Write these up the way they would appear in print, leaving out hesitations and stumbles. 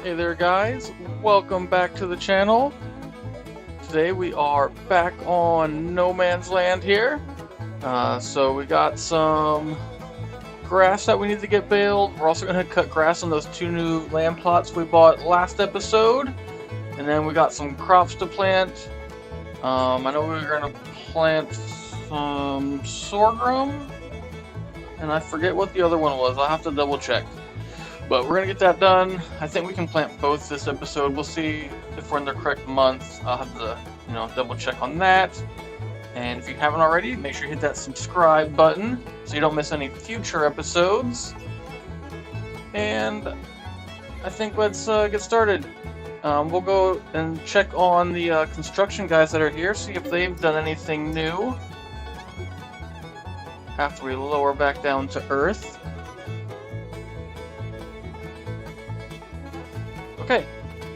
Hey there guys, welcome back to the channel. Today we are back on no man's land here. So we got some grass that we need to get baled. We're also going to cut grass on those two new land plots we bought last episode. And then we got some crops to plant. I know we were going to plant some sorghum. And I forget what the other one was. I'll have to double check. But we're going to get that done. I think we can plant both this episode. We'll see if we're in the correct month. I'll have to, double check on that. And if you haven't already, make sure you hit that subscribe button so you don't miss any future episodes. And I think let's get started. We'll go and check on the construction guys that are here, see if they've done anything new after we lower back down to earth. Okay,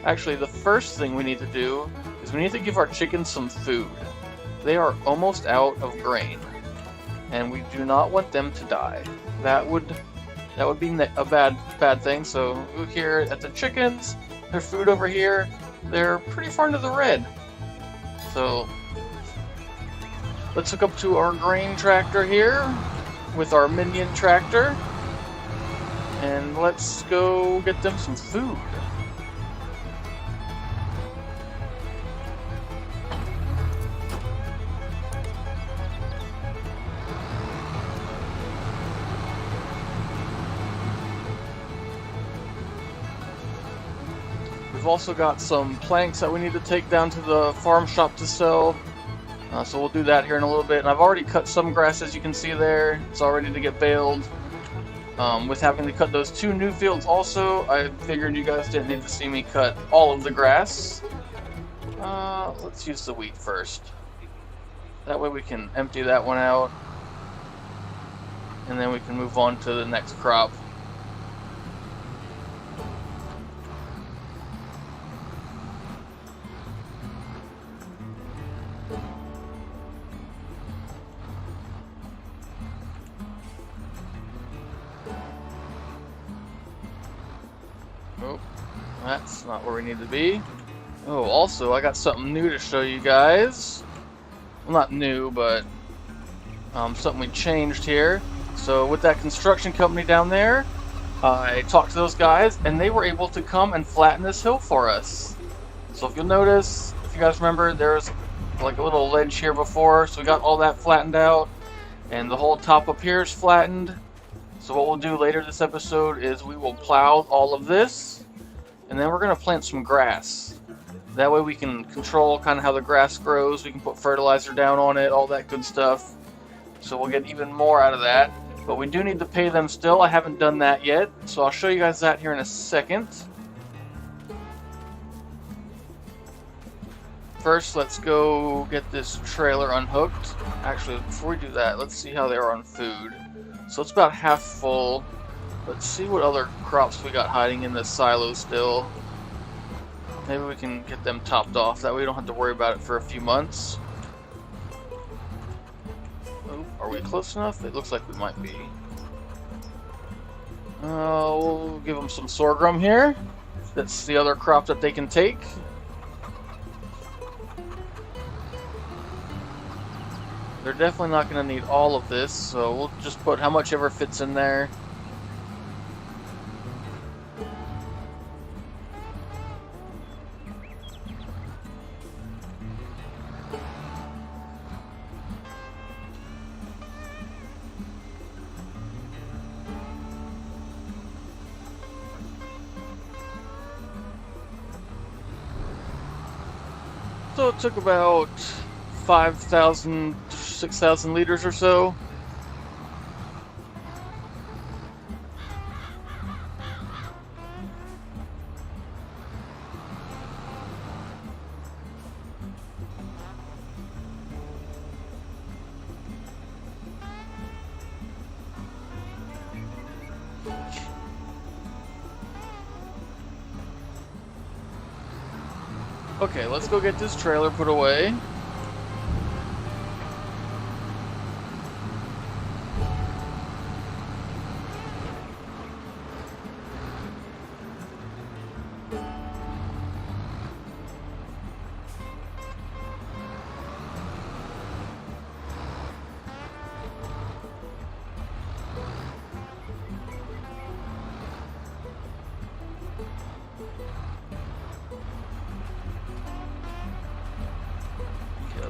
actually the first thing we need to do is we need to give our chickens some food. They are almost out of grain, and we do not want them to die. That would be a bad thing. So look here at the chickens, their food over here, they're pretty far into the red. So let's hook up to our grain tractor here with our minion tractor, and let's go get them some food. We've also got some planks that we need to take down to the farm shop to sell. So we'll do that here in a little bit. And I've already cut some grass, as you can see there. It's all ready to get baled. With having to cut those two new fields also, I figured you guys didn't need to see me cut all of the grass. Let's use the wheat first. That way we can empty that one out. And then we can move on to the next crop. Oh, that's not where we need to be. Oh, also, I got something new to show you guys. Well, not new, but something we changed here. So with that construction company down there, I talked to those guys, and they were able to come and flatten this hill for us. So if you'll notice, if you guys remember, there's like a little ledge here before, so we got all that flattened out, and the whole top up here is flattened. So what we'll do later this episode is we will plow all of this, and then we're going to plant some grass. That way we can control kind of how the grass grows. We can put fertilizer down on it, all that good stuff. So we'll get even more out of that. But we do need to pay them still. I haven't done that yet, so I'll show you guys that here in a second. First, let's go get this trailer unhooked. Actually, before we do that, let's see how they are on food. So it's about half full. Let's see what other crops we got hiding in this silo still. Maybe we can get them topped off. That way we don't have to worry about it for a few months. Oh, are we close enough? It looks like we might be. We'll give them some sorghum here. That's the other crop that they can take. They're definitely not going to need all of this, so we'll just put how much ever fits in there. So it took about 5,000, 6,000 liters or so. Okay, let's go get this trailer put away.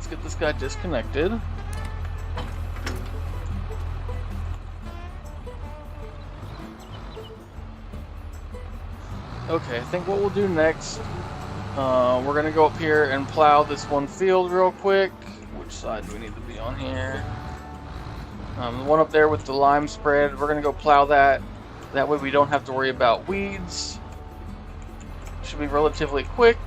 get this guy disconnected. Okay, I think what we'll do next, we're gonna go up here and plow this one field real quick. Which side do we need to be on here? The one up there with the lime spread, we're gonna go plow that. That way we don't have to worry about weeds. Should be relatively quick.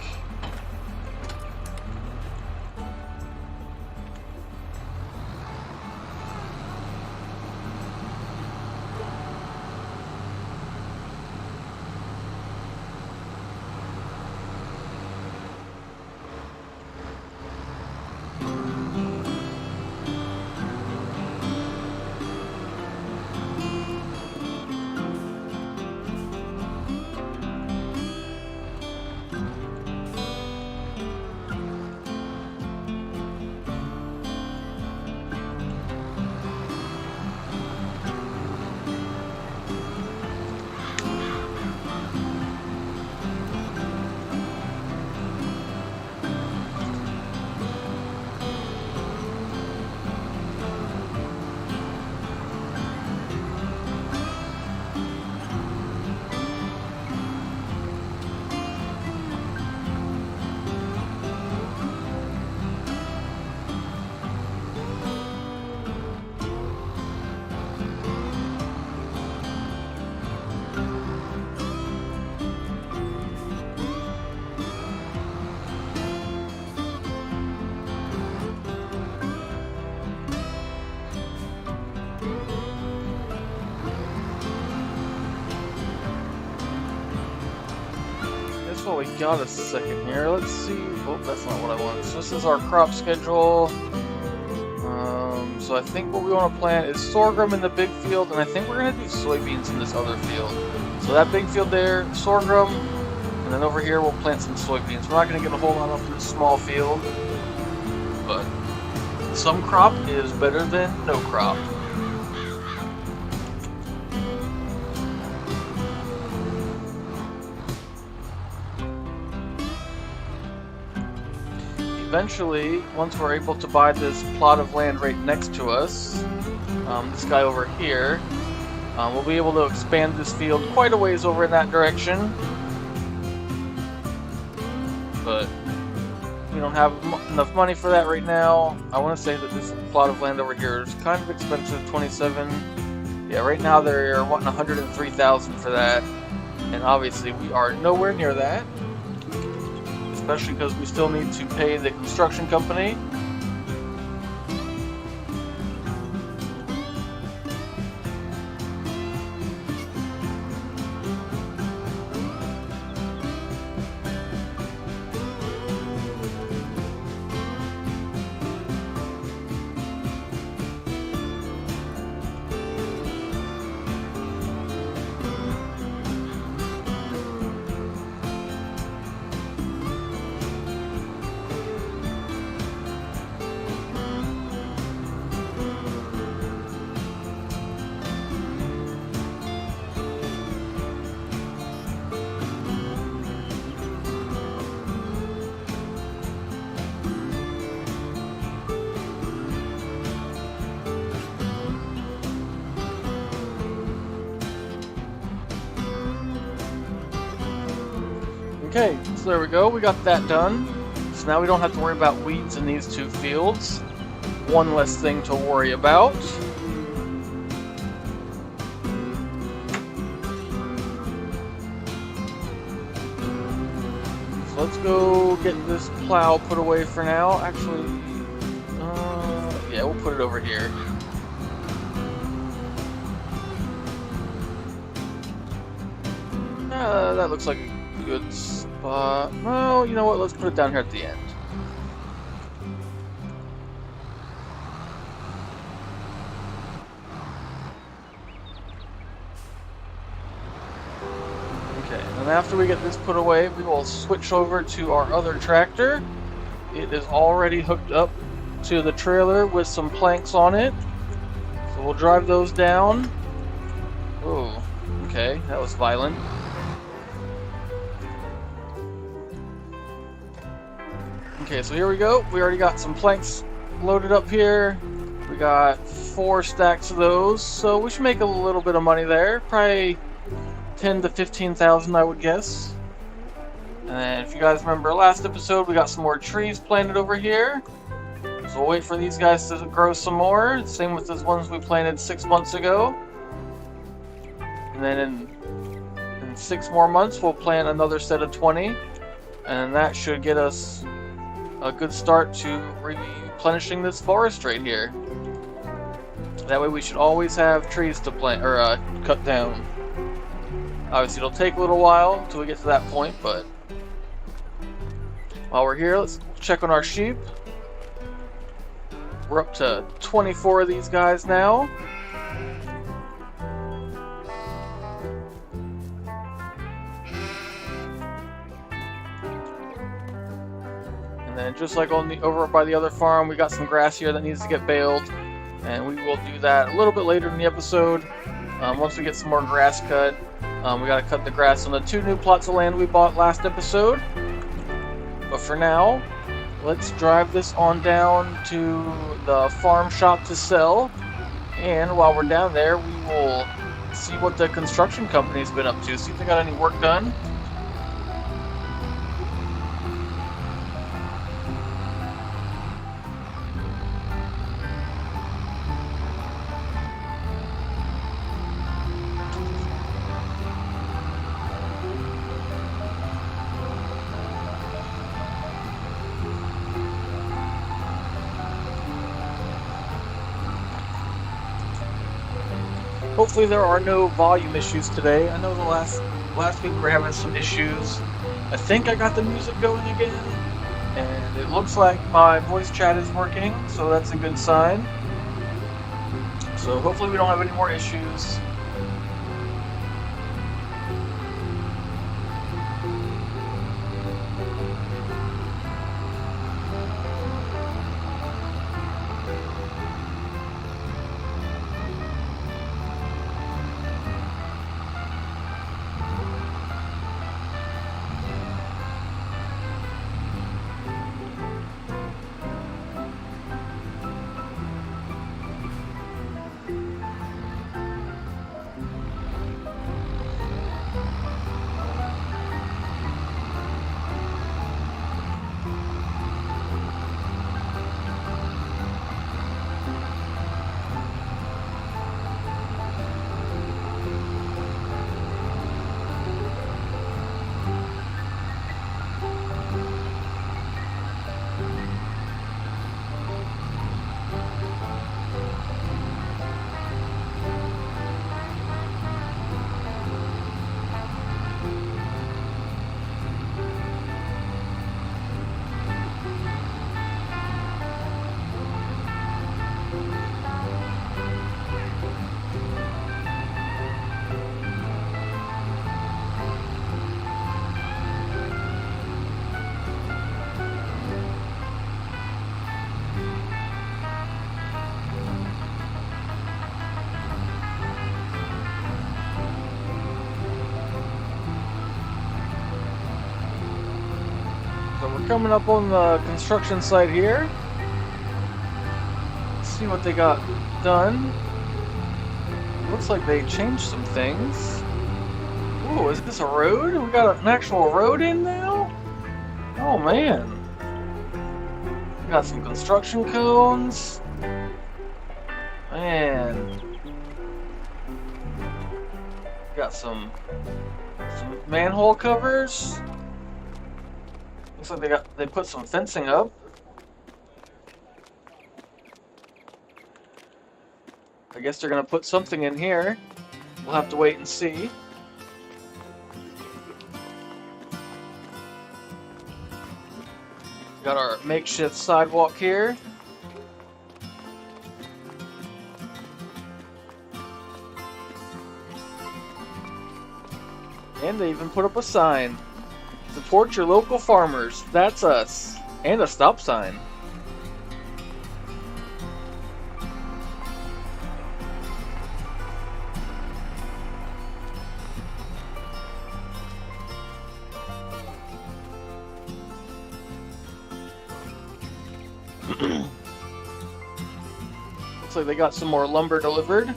Well, we got a second here. Let's see. Oh, that's not what I want. So this is our crop schedule. So I think what we want to plant is sorghum in the big field, and I think we're going to do soybeans in this other field. So that big field there, sorghum, and then over here we'll plant some soybeans. We're not going to get a whole lot up in this small field, but some crop is better than no crop. Eventually, once we're able to buy this plot of land right next to us, this guy over here, we'll be able to expand this field quite a ways over in that direction. But we don't have enough money for that right now. I want to say that this plot of land over here is kind of expensive, 27. Yeah, right now they're wanting 103,000 for that, and obviously we are nowhere near that. Especially because we still need to pay the construction company. Okay, so there we go, we got that done. So now we don't have to worry about weeds in these two fields. One less thing to worry about. So let's go get this plow put away for now. Actually, yeah, we'll put it over here. That looks like a good spot. Well, you know what? Let's put it down here at the end. Okay, and after we get this put away, we will switch over to our other tractor. It is already hooked up to the trailer with some planks on it. So we'll drive those down. Oh, okay, that was violent. Okay, so here we go. We already got some planks loaded up here. We got 4 stacks of those, so we should make a little bit of money there. Probably 10 to 15,000, I would guess. And if you guys remember last episode, we got some more trees planted over here. So we'll wait for these guys to grow some more. Same with those ones we planted 6 months ago. And then in 6 more months, we'll plant another set of 20. And that should get us a good start to replenishing this forest right here. That way we should always have trees to plant or cut down. Obviously it'll take a little while until we get to that point, but while we're here, let's check on our sheep. We're up to 24 of these guys now. And then just like on the over by the other farm, we got some grass here that needs to get baled, and we will do that a little bit later in the episode. Once we get some more grass cut, we got to cut the grass on the 2 new plots of land we bought last episode. But for now, let's drive this on down to the farm shop to sell. And while we're down there, we will see what the construction company's been up to, see if they got any work done. Hopefully there are no volume issues today. I know the last week we were having some issues. I think I got the music going again, and it looks like my voice chat is working, so that's a good sign. So hopefully we don't have any more issues. We're coming up on the construction site here. Let's see what they got done. Looks like they changed some things. Ooh, is this a road? We got an actual road in now? Oh man. We got some construction cones. Man. Got some manhole covers. Looks like they put some fencing up. I guess they're gonna put something in here. We'll have to wait and see. Got our makeshift sidewalk here. And they even put up a sign. Support your local farmers. That's us. And a stop sign. Looks like they got some more lumber delivered.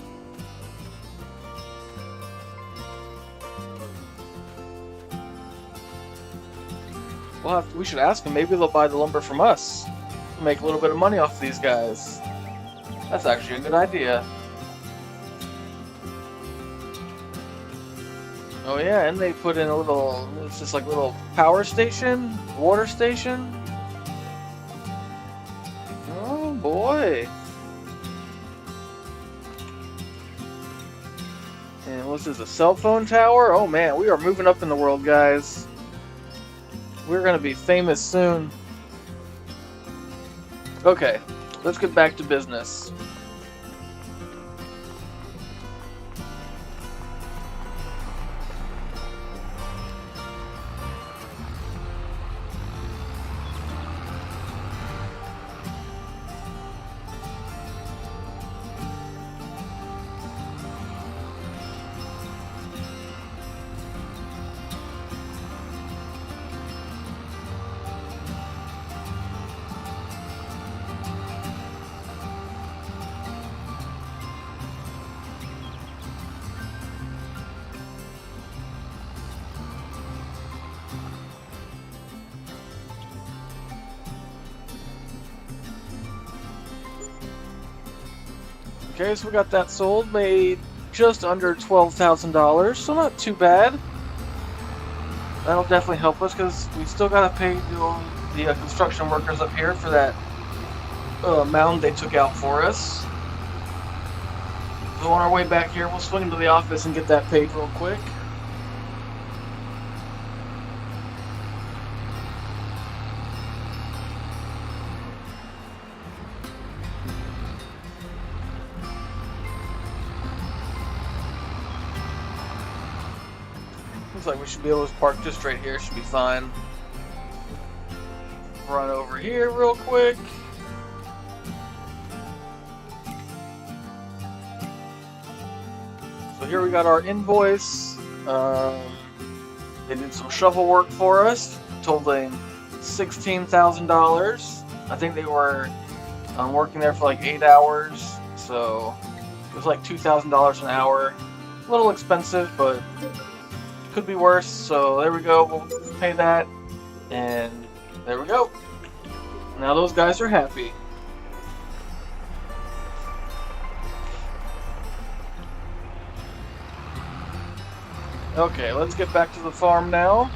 We should ask them. Maybe they'll buy the lumber from us. We'll make a little bit of money off these guys. That's actually a good idea. Oh yeah, and they put in a little, it's just like a little power station, water station. Oh boy. And what's this, a cell phone tower? Oh man, we are moving up in the world, guys. We're gonna be famous soon. Okay, let's get back to business. Okay, so we got that sold, made just under $12,000, so not too bad. That'll definitely help us because we still gotta pay the construction workers up here for that mound they took out for us. So on our way back here, we'll swing into the office and get that paid real quick. Looks like we should be able to park just right here, should be fine. Run over here real quick. So here we got our invoice. They did some shovel work for us, totaling $16,000. I think they were working there for like 8 hours, so it was like $2,000 an hour. A little expensive, but could be worse, so there we go. We'll pay that, and there we go. Now those guys are happy. Okay, let's get back to the farm now.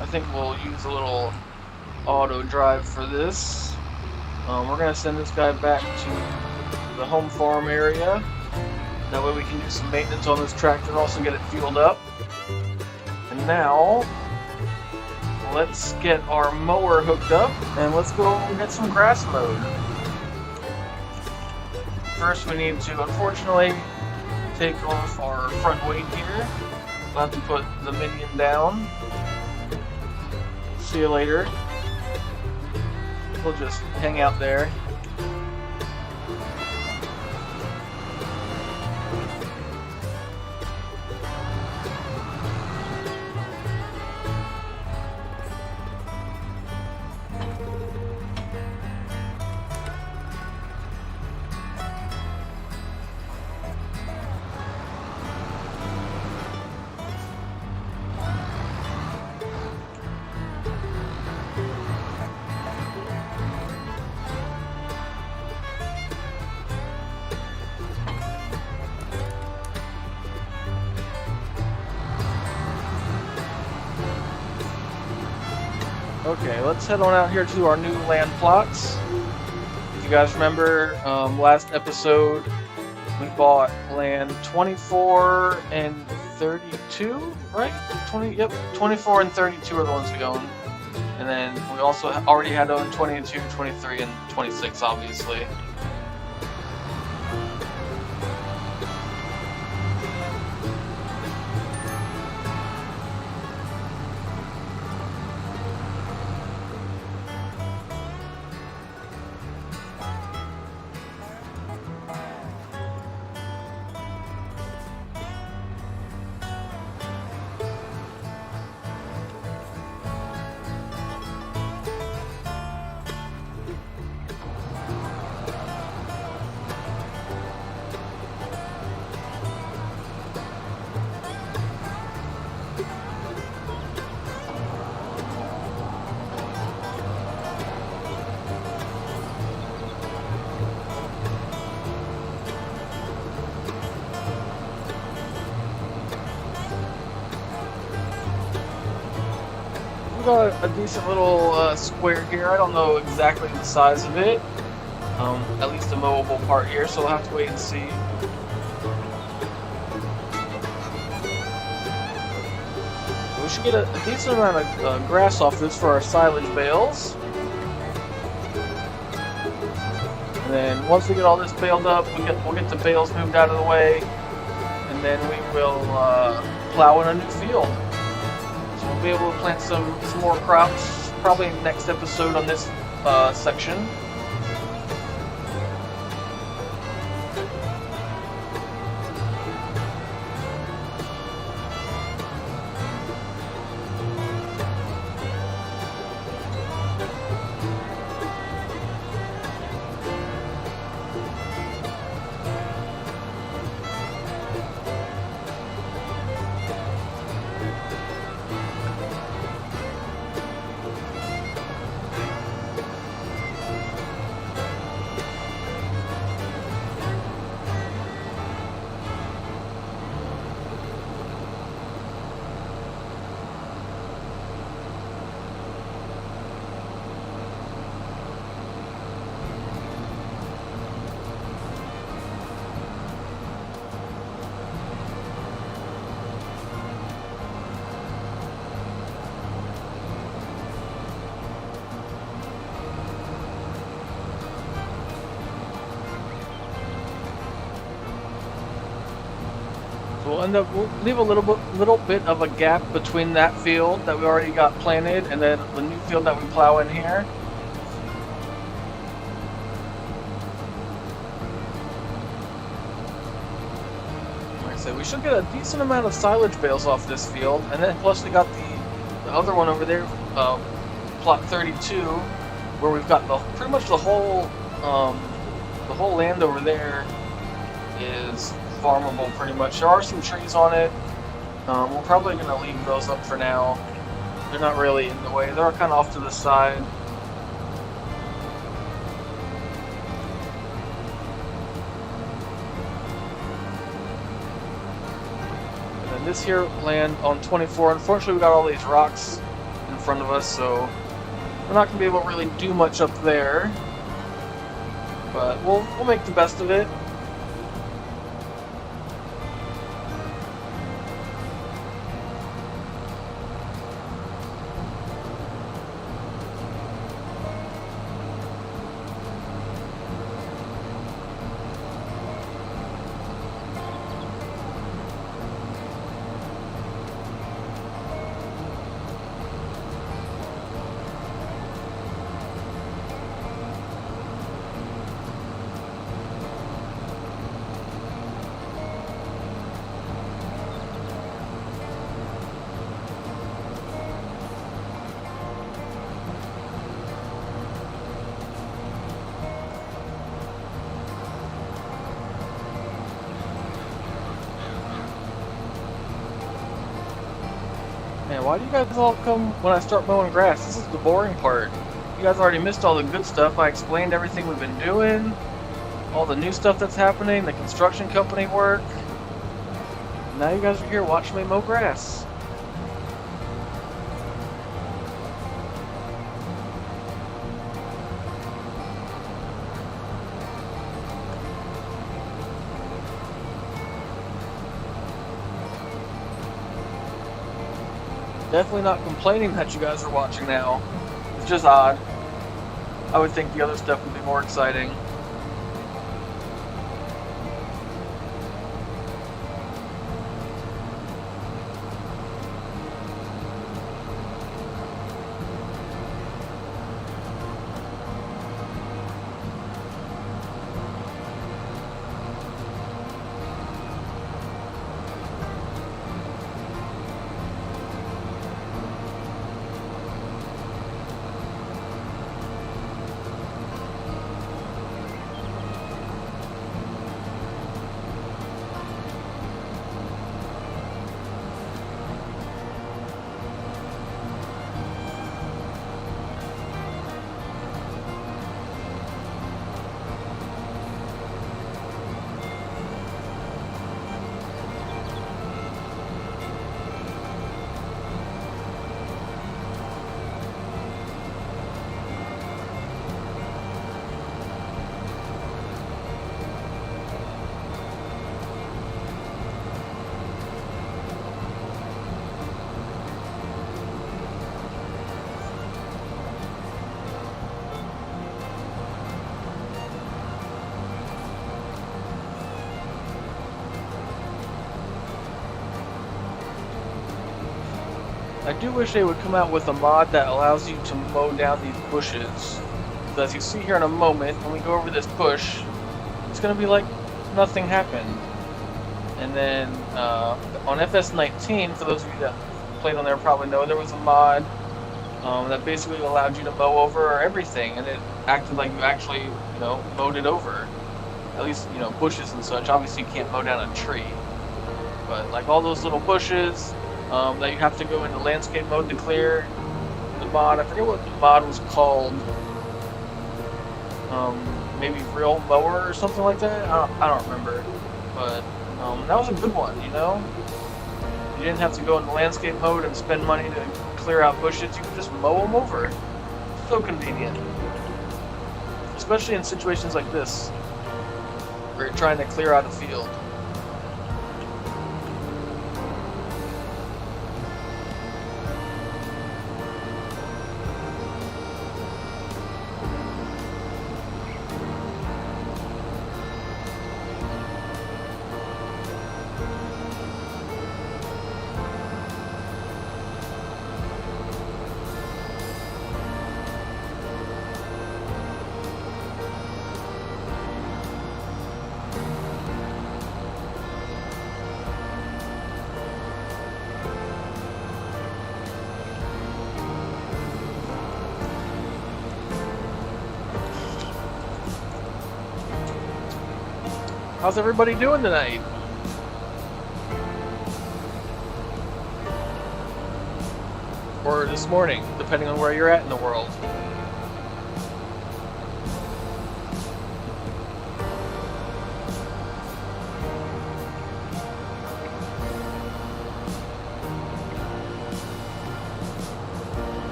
I think we'll use a little auto drive for this. We're gonna send this guy back to the home farm area. That way we can do some maintenance on this tractor and also get it fueled up. And now, let's get our mower hooked up and let's go and get some grass mowed. First we need to, unfortunately, take off our front weight here. We'll have to put the minion down. See you later. We'll just hang out there. Okay, let's head on out here to our new land plots. If you guys remember, last episode we bought land 24 and 32, right? 24 and 32 are the ones we own. And then we also already had owned 22, 23, and 26, obviously. we got a decent little square here. I don't know exactly the size of it. At least the mowable part here, so we'll have to wait and see. We should get a decent amount of grass off this for our silage bales. And then once we get all this baled up, we'll get the bales moved out of the way, and then we will plow in a new field. So we'll be able to plant some more crops, probably next episode on this section. We'll leave a little bit of a gap between that field that we already got planted and then the new field that we plow in here. Like I said, we should get a decent amount of silage bales off this field, and then plus we got the other one over there, plot 32, where we've got pretty much the whole land over there is farmable pretty much. There are some trees on it. We're probably going to leave those up for now. They're not really in the way. They're kind of off to the side. And then this here land on 24. Unfortunately, we got all these rocks in front of us, so we're not going to be able to really do much up there. But we'll make the best of it. Man, why do you guys all come when I start mowing grass? This is the boring part. You guys already missed all the good stuff. I explained everything we've been doing, all the new stuff that's happening, the construction company work. Now you guys are here watching me mow grass. Definitely not complaining that you guys are watching now. It's just odd. I would think the other stuff would be more exciting. I do wish they would come out with a mod that allows you to mow down these bushes. So as you see here in a moment, when we go over this bush, it's going to be like nothing happened. And then on FS19, for those of you that played on there probably know, there was a mod that basically allowed you to mow over everything, and it acted like you actually, you know, mowed it over. At least, you know, bushes and such. Obviously you can't mow down a tree. But like all those little bushes that you have to go into landscape mode to clear, the mod, I forget what the mod was called. Maybe Real Mower or something like that? I don't remember. But that was a good one, you know? You didn't have to go into landscape mode and spend money to clear out bushes. You could just mow them over. So convenient. Especially in situations like this, where you're trying to clear out a field. How's everybody doing tonight? Or this morning, depending on where you're at in the world.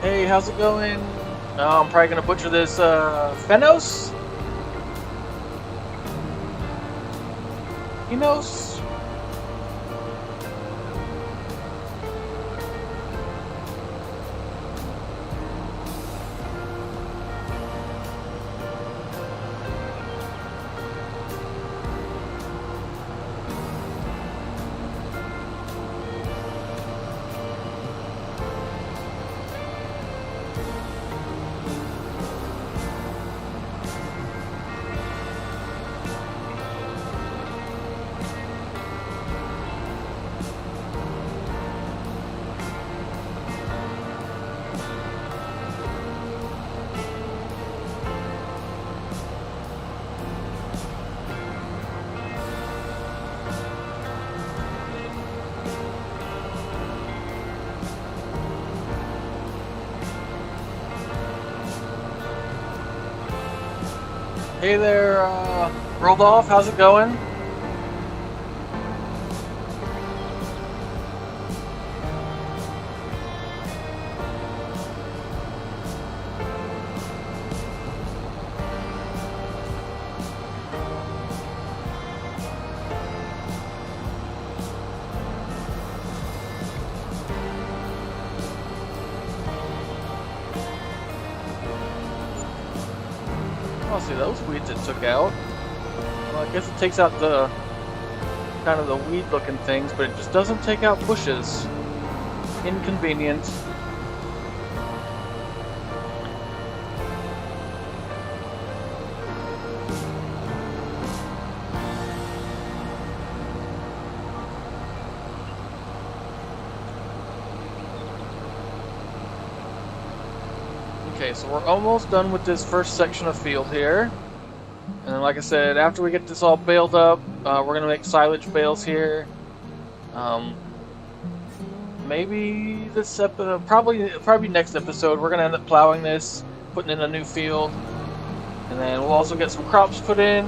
Hey, how's it going? I'm probably gonna butcher this, Fenos? Enos? Hey there, Roldolph, how's it going? Oh, see those weeds it took out. Well, I guess it takes out the kind of the weed looking things, but it just doesn't take out bushes. Inconvenient. Okay, so we're almost done with this first section of field here. And then, like I said, after we get this all baled up, we're going to make silage bales here. Maybe this episode, probably next episode, we're going to end up plowing this, putting in a new field. And then we'll also get some crops put in.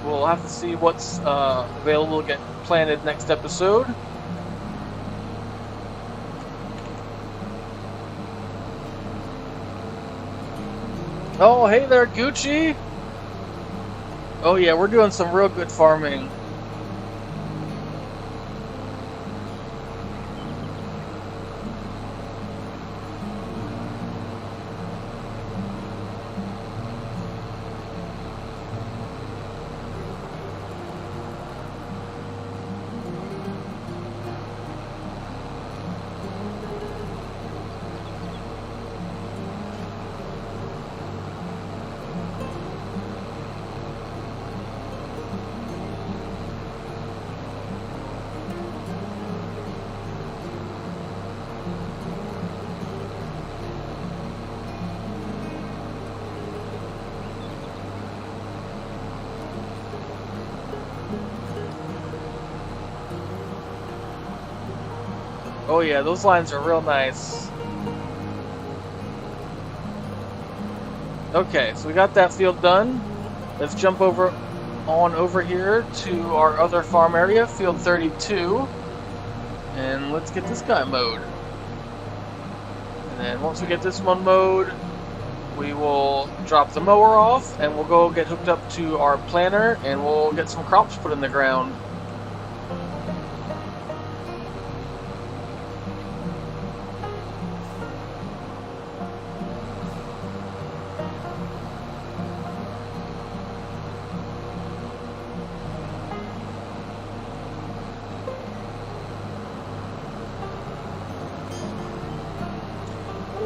We'll have to see what's available to get planted next episode. Oh, hey there, Gucci! Oh yeah, we're doing some real good farming. Oh yeah, those lines are real nice. Okay, so we got that field done. Let's jump over here to our other farm area, field 32. And let's get this guy mowed. And then once we get this one mowed, we will drop the mower off and we'll go get hooked up to our planter and we'll get some crops put in the ground.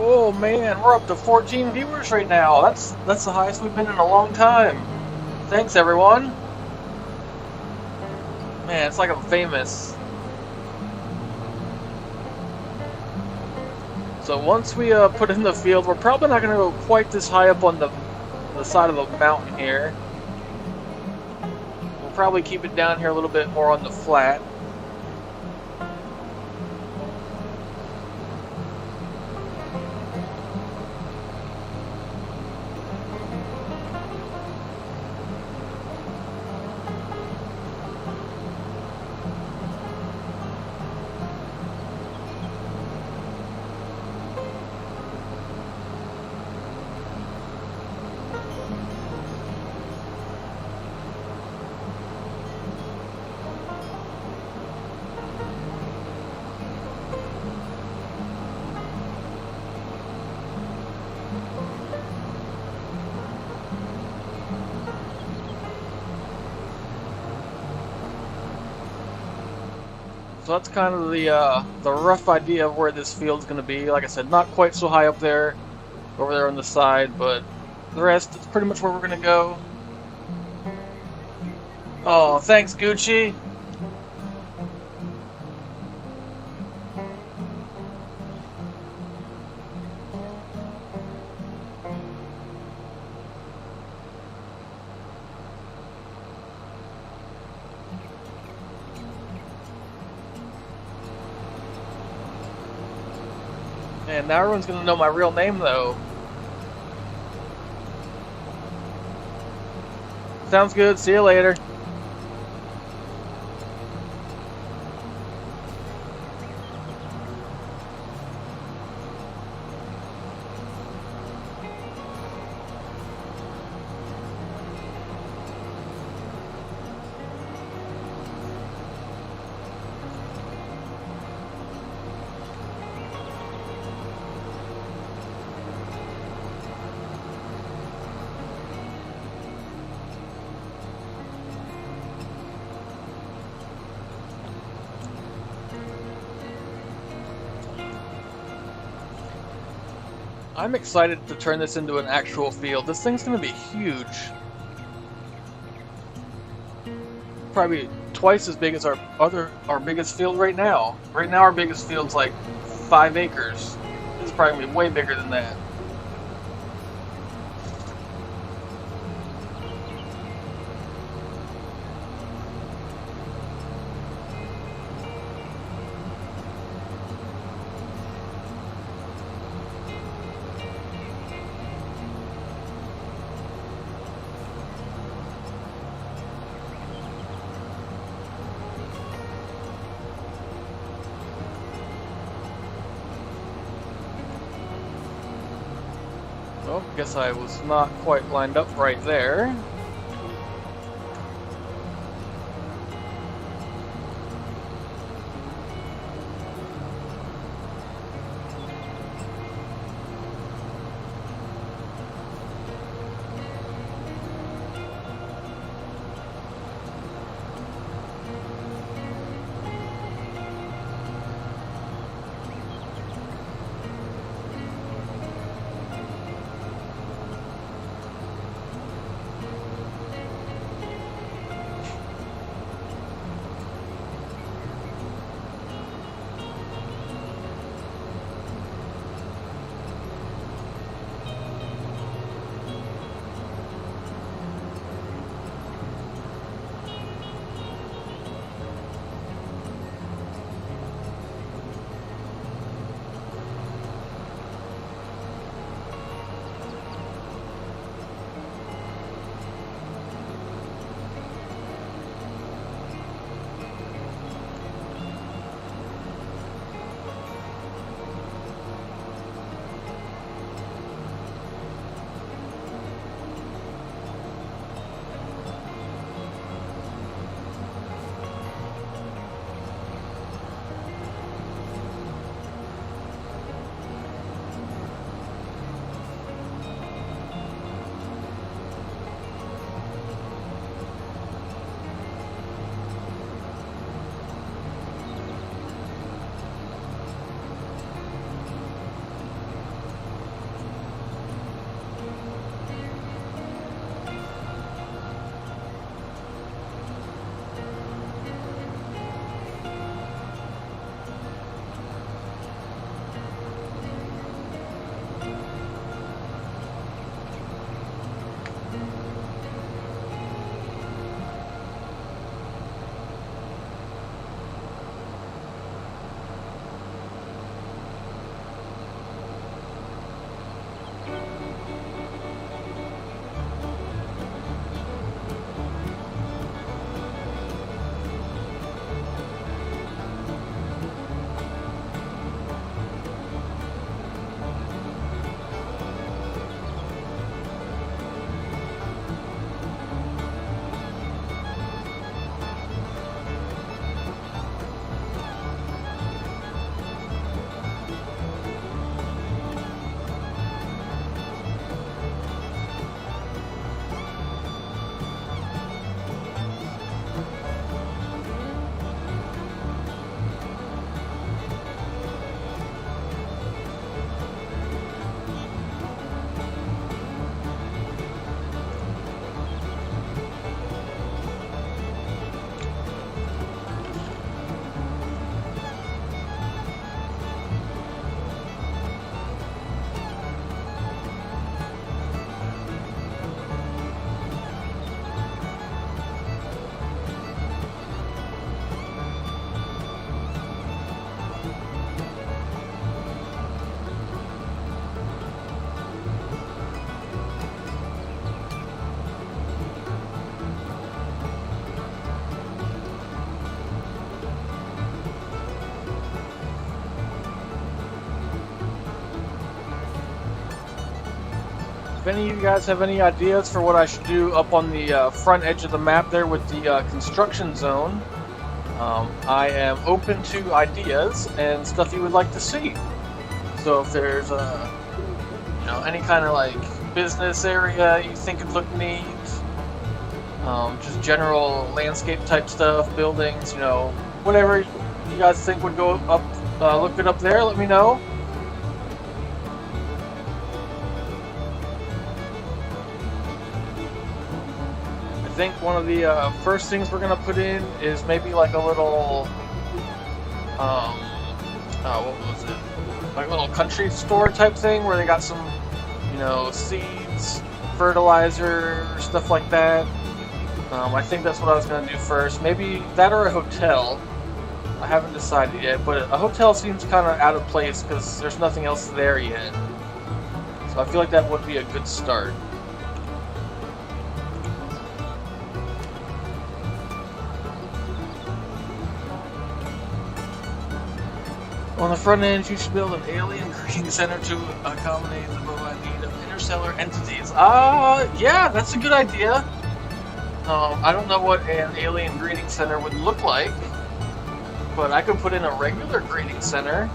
Oh man, we're up to 14 viewers right now. That's the highest we've been in a long time. Thanks everyone. Man, it's like I'm famous. So once we put in the field, we're probably not going to go quite this high up on the side of the mountain here. We'll probably keep it down here a little bit more on the flat. So that's kind of the rough idea of where this field's going to be. Like I said, not quite so high up there, over there on the side, but the rest is pretty much where we're going to go. Oh, thanks, Gucci. And now everyone's gonna know my real name, though. Sounds good. See you later. I'm excited to turn this into an actual field. This thing's gonna be huge. Probably twice as big as our biggest field right now. Right now our biggest field's like 5 acres. This is probably gonna be way bigger than that. Well, guess I was not quite lined up right there. If any of you guys have any ideas for what I should do up on the front edge of the map there with the construction zone, I am open to ideas and stuff you would like to see. So if there's any kind of like business area you think would look neat, just general landscape type stuff, buildings, whatever you guys think would go up, look good up there, let me know. I think one of the first things we're gonna put in is maybe like a little, what was it? Like a little country store type thing where they got some, seeds, fertilizer, stuff like that. I think that's what I was gonna do first. Maybe that or a hotel. I haven't decided yet, but a hotel seems kind of out of place because there's nothing else there yet. So I feel like that would be a good start. On the front end, you should build an alien breeding center to accommodate the worldwide need of interstellar entities. Yeah, that's a good idea. I don't know what an alien breeding center would look like, but I could put in a regular breeding center.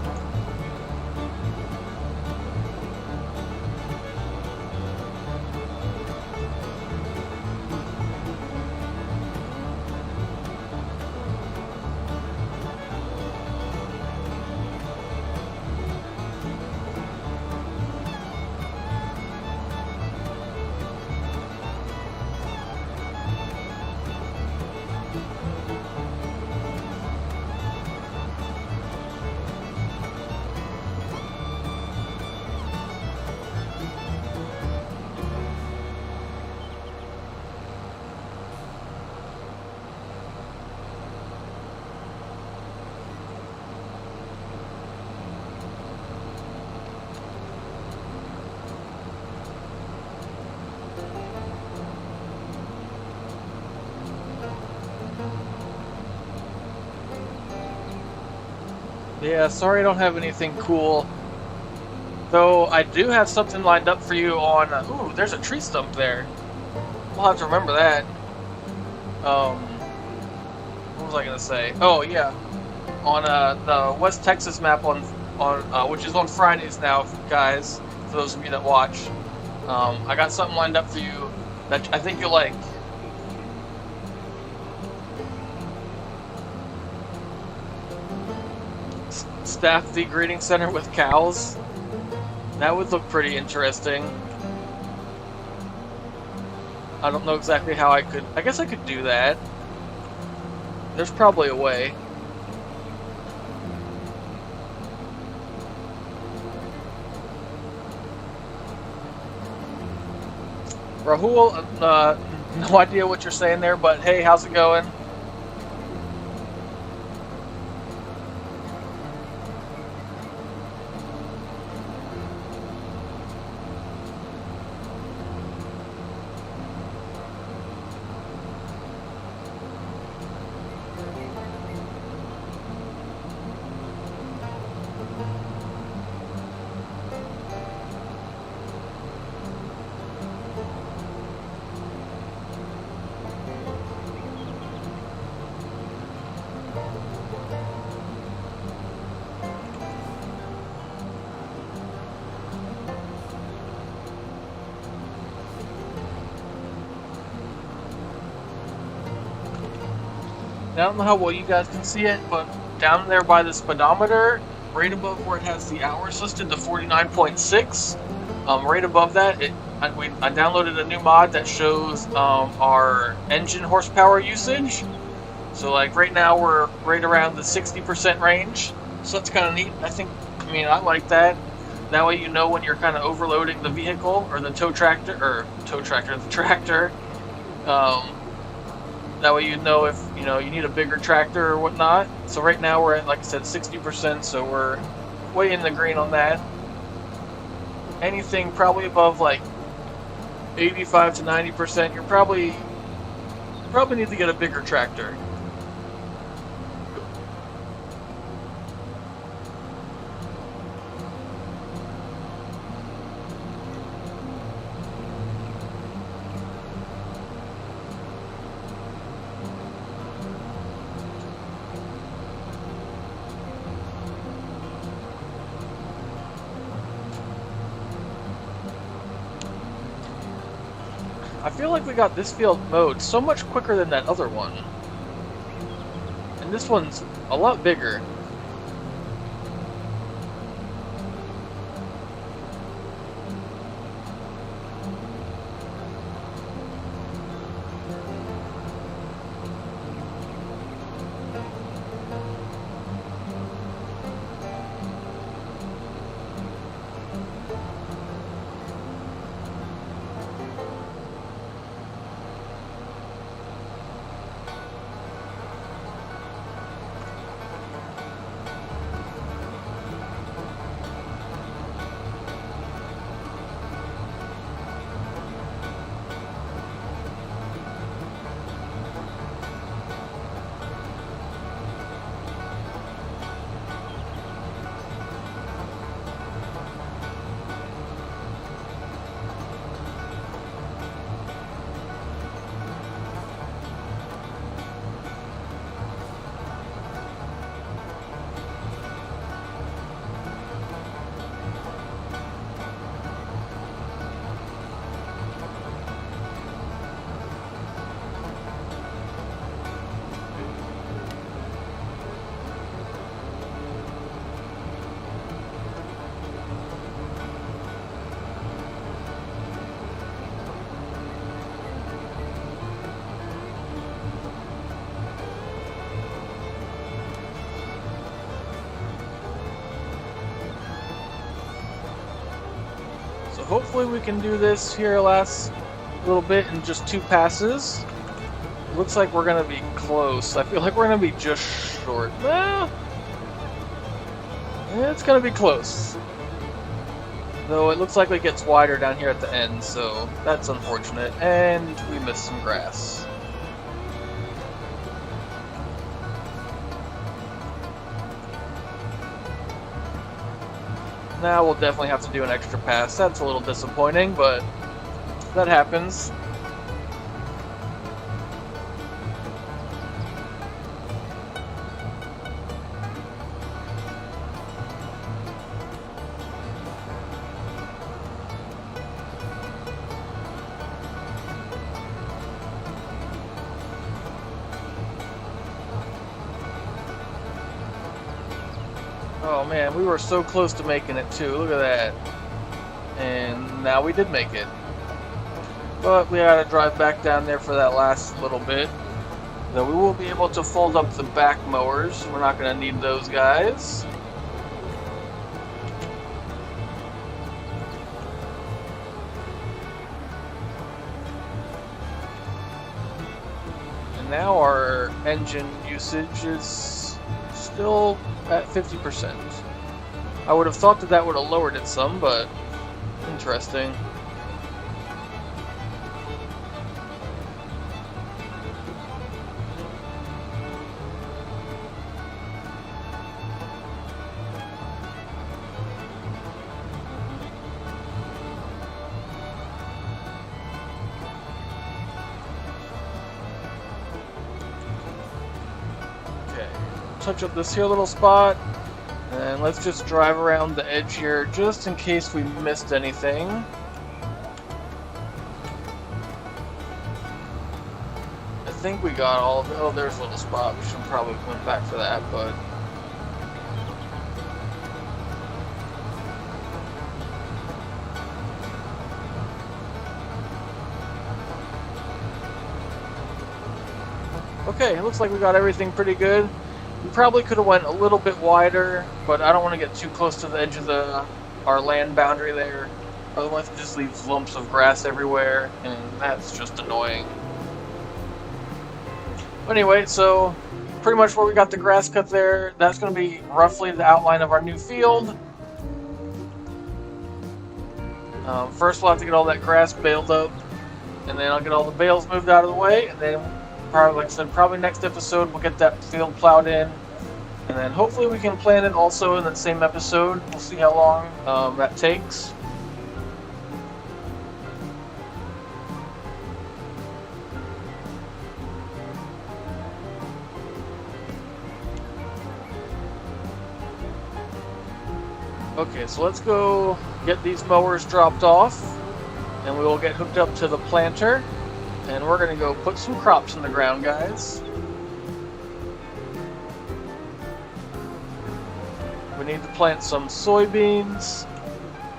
Yeah, sorry I don't have anything cool. Though I do have something lined up for you on... ooh, there's a tree stump there. We'll have to remember that. What was I gonna say? Oh, yeah. On the West Texas map on which is on Fridays now, guys, for those of you that watch. I got something lined up for you that I think you'll like. Staff the breeding center with cows. That would look pretty interesting. I don't know exactly how I could... I guess I could do that. There's probably a way. Rahul, no idea what you're saying there, but hey, how's it going? I don't know how well you guys can see it, but down there by the speedometer, right above where it has the hours listed to 49.6, right above that, I downloaded a new mod that shows our engine horsepower usage. So like right now we're right around the 60% range, so that's kind of neat. I like that. That way you know when you're kind of overloading the vehicle or the the tractor. That way you know if you need a bigger tractor or whatnot. So right now we're at, like I said, 60%, so we're way in the green on that. Anything probably above like 85 to 90%, you probably need to get a bigger tractor. I feel like we got this field mowed so much quicker than that other one. And this one's a lot bigger. Hopefully we can do this here last little bit in just 2 passes. Looks like we're going to be close. I feel like we're going to be just short. Well, it's going to be close. Though it looks like it gets wider down here at the end, so that's unfortunate. And we missed some grass. Now we'll definitely have to do an extra pass. That's a little disappointing, but that happens. Oh man, we were so close to making it too. Look at that. And now we did make it. But we had to drive back down there for that last little bit. Though we will be able to fold up the back mowers. We're not going to need those guys. And now our engine usage is still at 50%. I would have thought that would have lowered it some, but interesting. Okay, touch up this here little spot. And let's just drive around the edge here, just in case we missed anything. I think we got all of it. Oh, there's a little spot. We should probably went back for that, but... Okay, it looks like we got everything pretty good. We probably could have went a little bit wider, but I don't want to get too close to the edge of our land boundary there. Otherwise it just leaves lumps of grass everywhere, and that's just annoying. But anyway, so pretty much where we got the grass cut there, that's going to be roughly the outline of our new field. First we'll have to get all that grass baled up, and then I'll get all the bales moved out of the way, and then probably, like I said, probably next episode we'll get that field plowed in, and then hopefully we can plant it also in that same episode. We'll see how long that takes. Okay, so let's go get these mowers dropped off, and we will get hooked up to the planter. And we're gonna go put some crops in the ground, guys. We need to plant some soybeans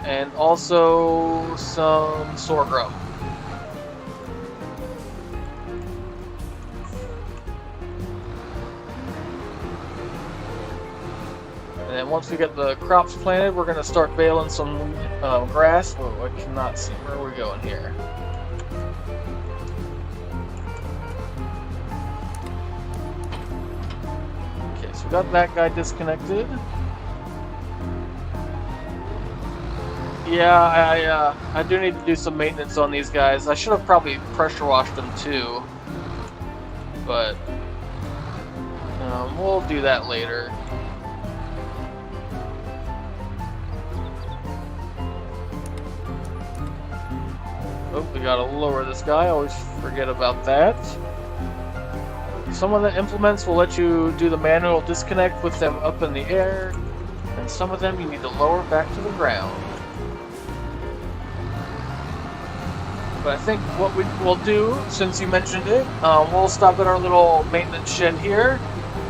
and also some sorghum. And then once we get the crops planted, we're gonna start baling some grass. Oh, I cannot see where we're going here. Okay, so we got that guy disconnected. Yeah, I do need to do some maintenance on these guys. I should have probably pressure washed them too, but we'll do that later. Oh, we gotta lower this guy. I always forget about that. Some of the implements will let you do the manual disconnect with them up in the air, and some of them you need to lower back to the ground. But I think what we will do, since you mentioned it, we'll stop at our little maintenance shed here,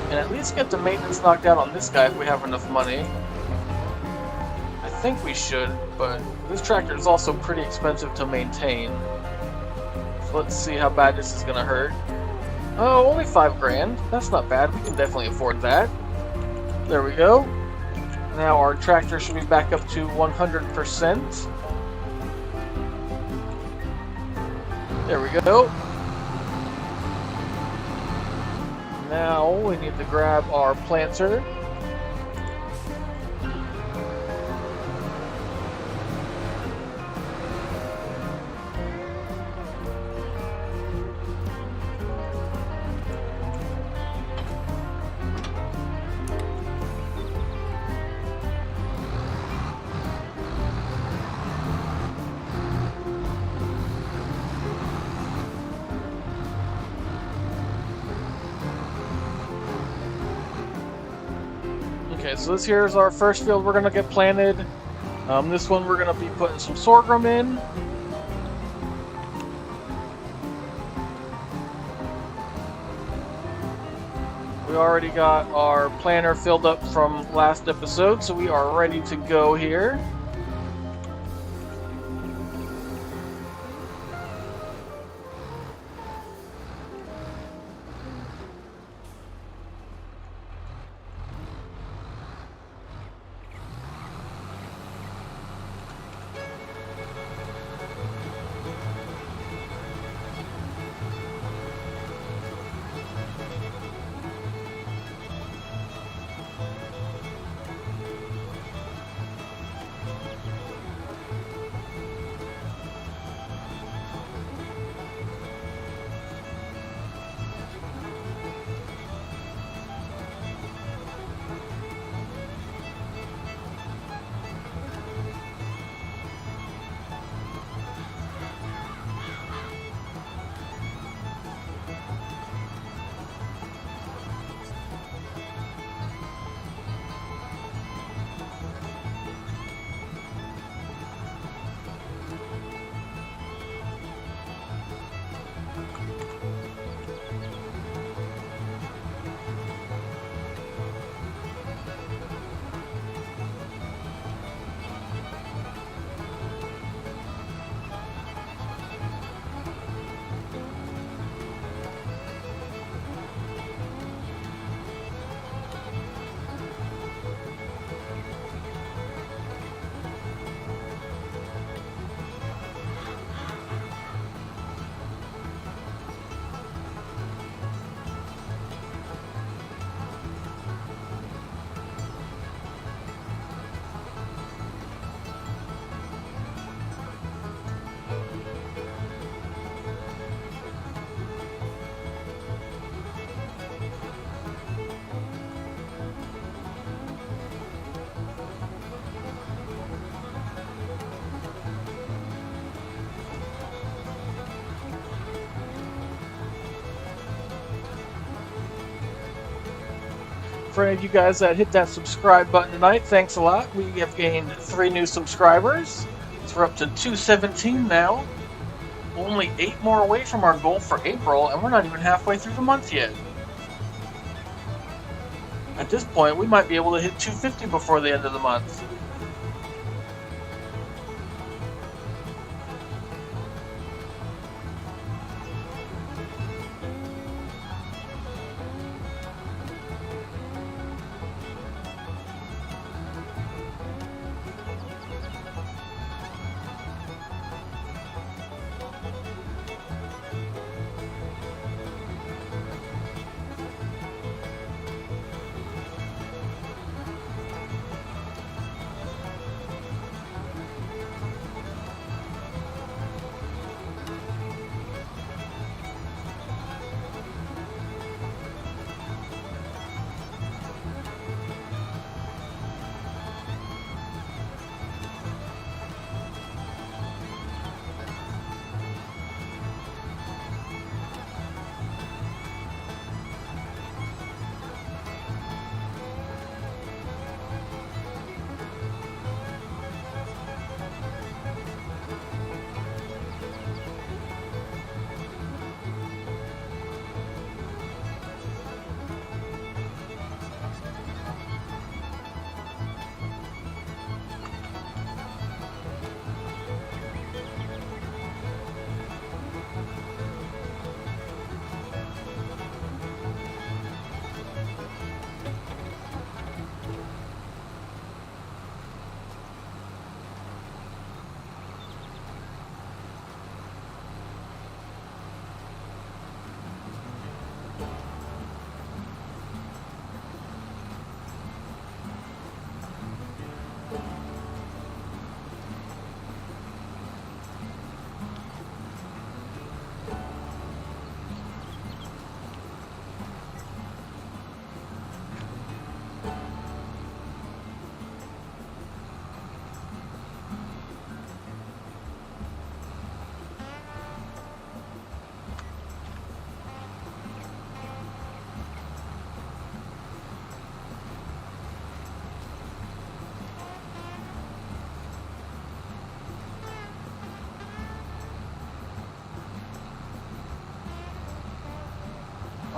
and at least get the maintenance knocked out on this guy if we have enough money. I think we should, but this tractor is also pretty expensive to maintain. So let's see how bad this is gonna hurt. Oh, only 5 grand. That's not bad. We can definitely afford that. There we go. Now our tractor should be back up to 100%. There we go. Now we need to grab our planter. Okay, so this here is our first field we're going to get planted. This one we're going to be putting some sorghum in. We already got our planter filled up from last episode, so we are ready to go here. For any of you guys that hit that subscribe button tonight, thanks a lot. We have gained 3 new subscribers, so we're up to 217 now. only 8 more away from our goal for April, and we're not even halfway through the month yet. At this point, we might be able to hit 250 before the end of the month.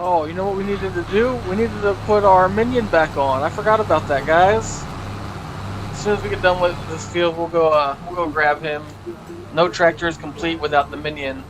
Oh, you know what we needed to do? We needed to put our minion back on. I forgot about that, guys. As soon as we get done with this field, we'll go grab him. No tractor is complete without the minion.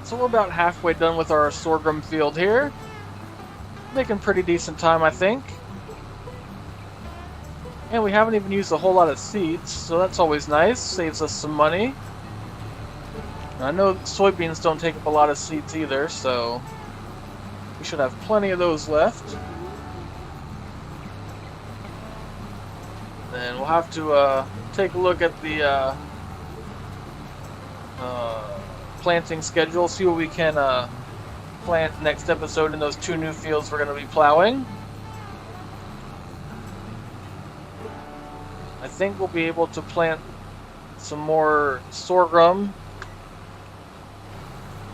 So we're about halfway done with our sorghum field here. Making pretty decent time, I think. And we haven't even used a whole lot of seeds, so that's always nice. Saves us some money. I know soybeans don't take up a lot of seeds either, so we should have plenty of those left. Then we'll have to take a look at the planting schedule, see what we can plant next episode in those 2 new fields we're going to be plowing. I think we'll be able to plant some more sorghum,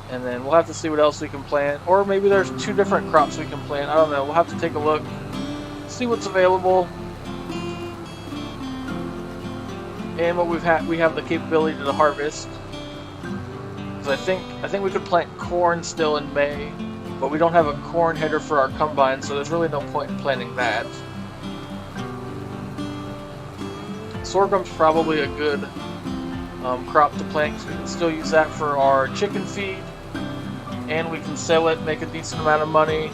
and then we'll have to see what else we can plant, or maybe there's 2 different crops we can plant. I don't know, we'll have to take a look, see what's available, and what we have the capability to harvest. Because I think we could plant corn still in May, but we don't have a corn header for our combine, so there's really no point in planting that. Sorghum's probably a good crop to plant, because we can still use that for our chicken feed, and we can sell it, make a decent amount of money.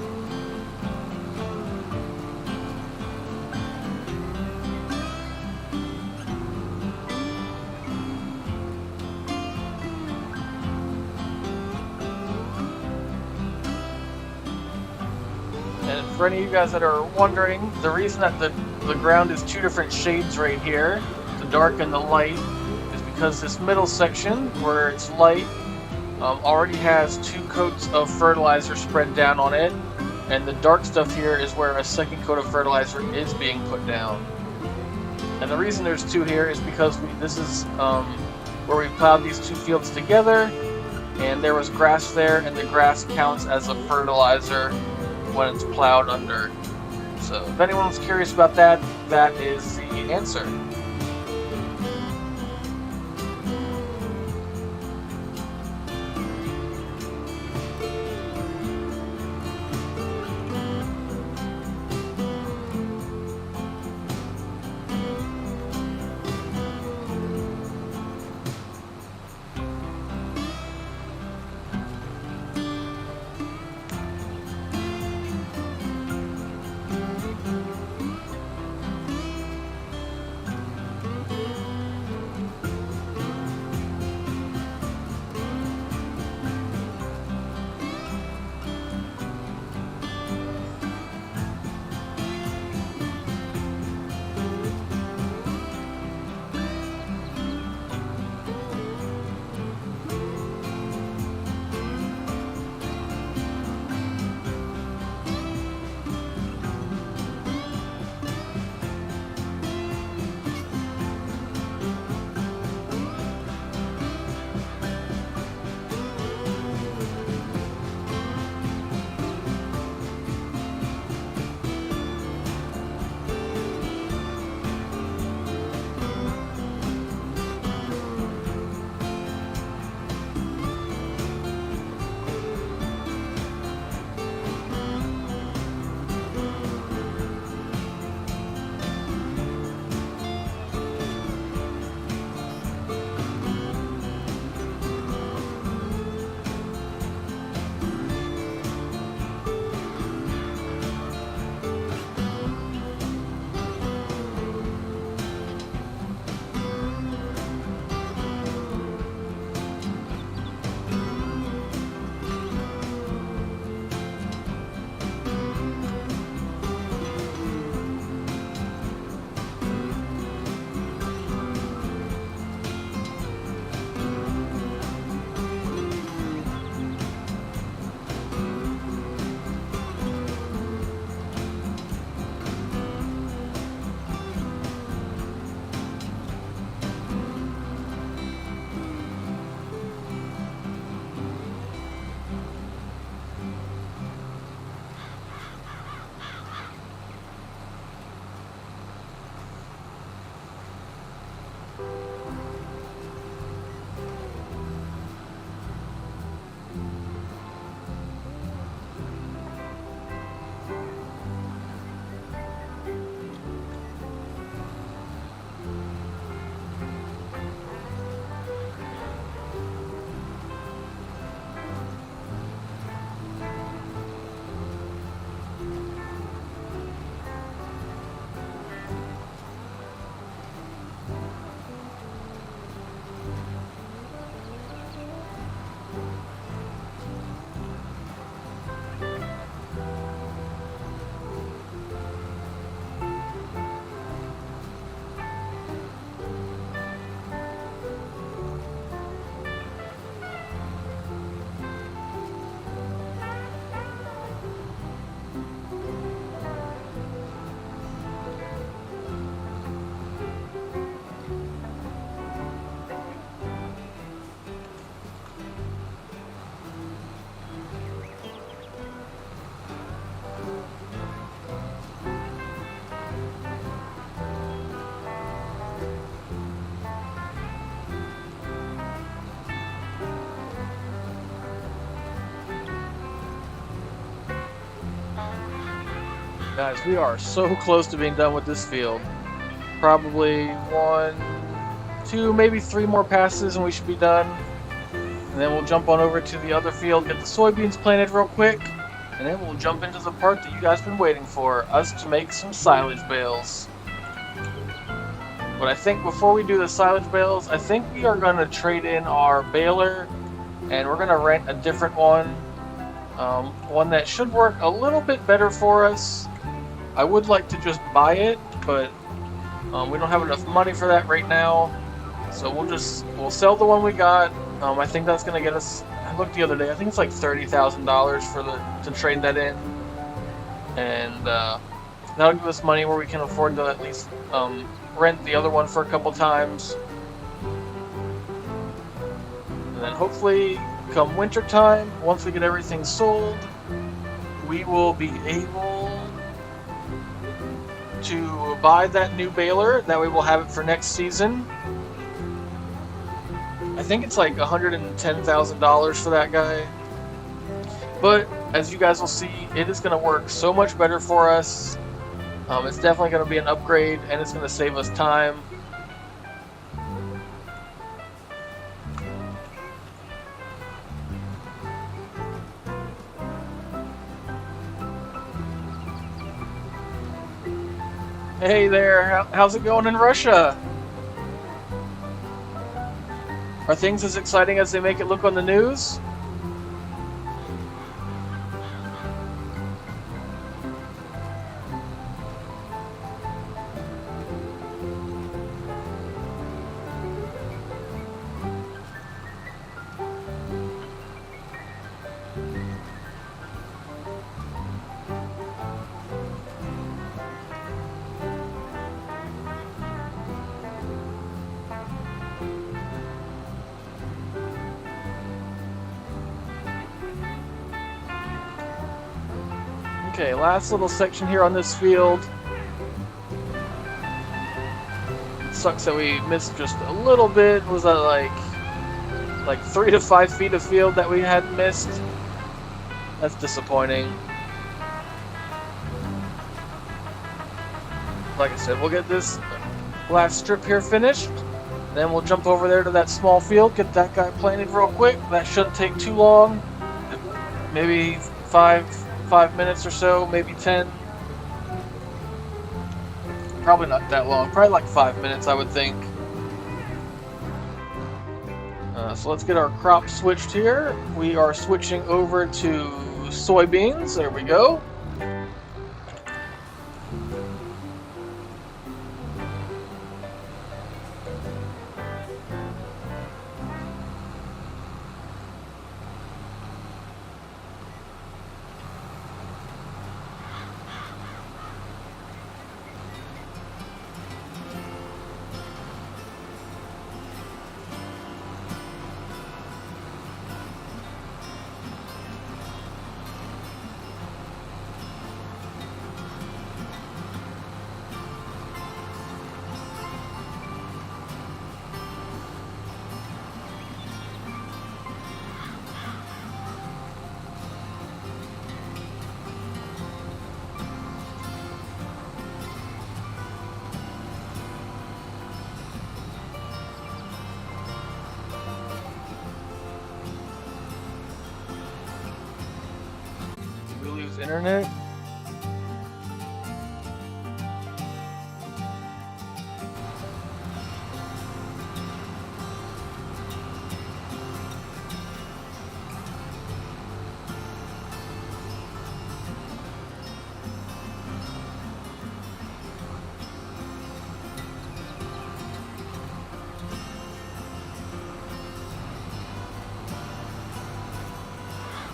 And for any of you guys that are wondering, the reason that the ground is 2 different shades right here, the dark and the light, is because this middle section, where it's light, already has 2 coats of fertilizer spread down on it, and the dark stuff here is where a second coat of fertilizer is being put down. And the reason there's 2 here is because this is where we plowed these 2 fields together, and there was grass there, and the grass counts as a fertilizer when it's plowed under. So if anyone's curious about that, that is the answer. Guys, we are so close to being done with this field. Probably 1, 2, maybe 3 more passes and we should be done. And then we'll jump on over to the other field, get the soybeans planted real quick, and then we'll jump into the part that you guys been waiting for, us to make some silage bales. But I think before we do the silage bales, I think we are going to trade in our baler, and we're going to rent a different one. One that should work a little bit better for us. I would like to just buy it, but we don't have enough money for that right now. So we'll sell the one we got. I think that's gonna get us. I looked the other day. I think it's like $30,000 to trade that in, and that'll give us money where we can afford to at least rent the other one for a couple times. And then hopefully, come winter time, once we get everything sold, we will be able to buy that new baler. That way we'll have it for next season. I think it's like $110,000 for that guy. But as you guys will see, it is going to work so much better for us. It's definitely going to be an upgrade, and it's going to save us time. Hey there, how's it going in Russia? Are things as exciting as they make it look on the news? Okay, last little section here on this field. It sucks that we missed just a little bit. Was that like 3 to 5 feet of field that we had missed? That's disappointing. Like I said, we'll get this last strip here finished. Then we'll jump over there to that small field, get that guy planted real quick. That shouldn't take too long. Maybe 5 minutes or so, maybe 10. Probably not that long, probably like 5 minutes, I would think. So let's get our crop switched here. We are switching over to soybeans. There we go. Internet.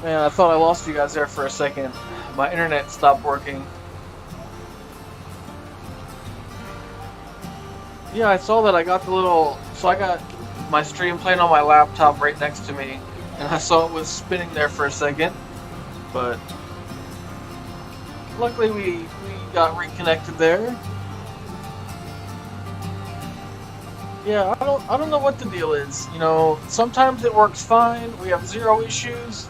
Man, I thought I lost you guys there for a second. My internet stopped working. Yeah, I saw that. I got the little... So I got my stream playing on my laptop right next to me. And I saw it was spinning there for a second. But luckily we got reconnected there. Yeah, I don't know what the deal is. You know, sometimes it works fine. We have 0 issues.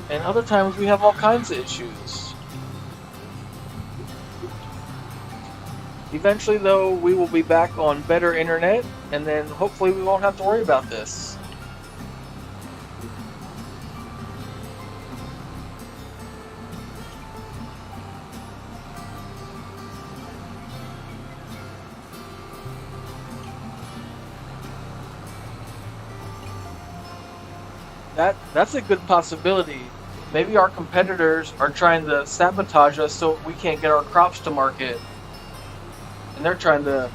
And other times we have all kinds of issues. Eventually, though, we will be back on better internet, and then hopefully we won't have to worry about this. That's a good possibility. Maybe our competitors are trying to sabotage us so we can't get our crops to market. And they're trying to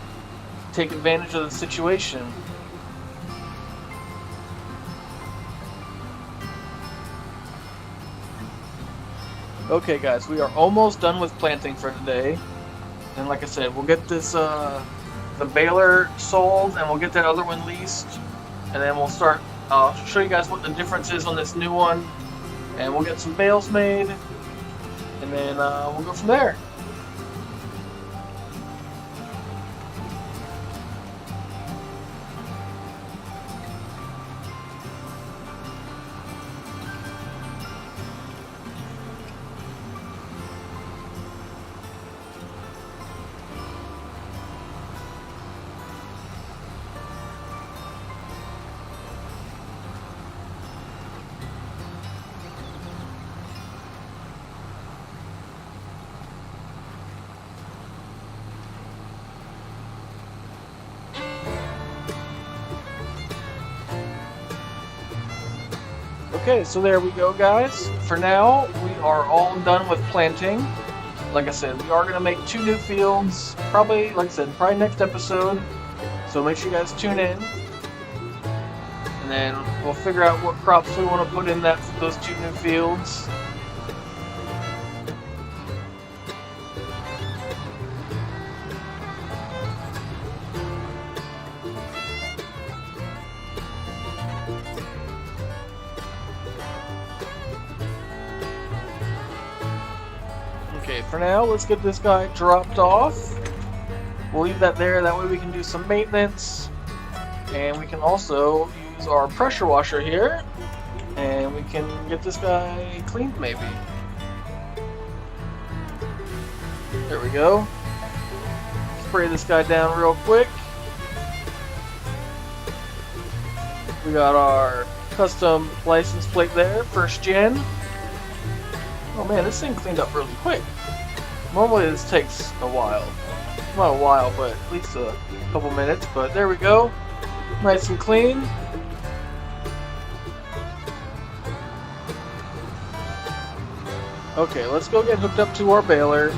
take advantage of the situation. Okay guys, we are almost done with planting for today. And like I said, we'll get this the baler sold and we'll get that other one leased. And then we'll start, I'll show you guys what the difference is on this new one. And we'll get some bales made. And then we'll go from there. Okay, so there we go guys. For now, we are all done with planting. Like I said, we are going to make 2 new fields, probably, like I said, probably next episode. So make sure you guys tune in. And then we'll figure out what crops we want to put in those 2 new fields. Okay, for now, let's get this guy dropped off. We'll leave that there, that way we can do some maintenance. And we can also use our pressure washer here, and we can get this guy cleaned maybe. There we go. Spray this guy down real quick. We got our custom license plate there, 1st gen. Oh man, this thing cleaned up really quick. Normally this takes a while. Not a while, but at least a couple minutes. But there we go. Nice and clean. Okay, let's go get hooked up to our baler.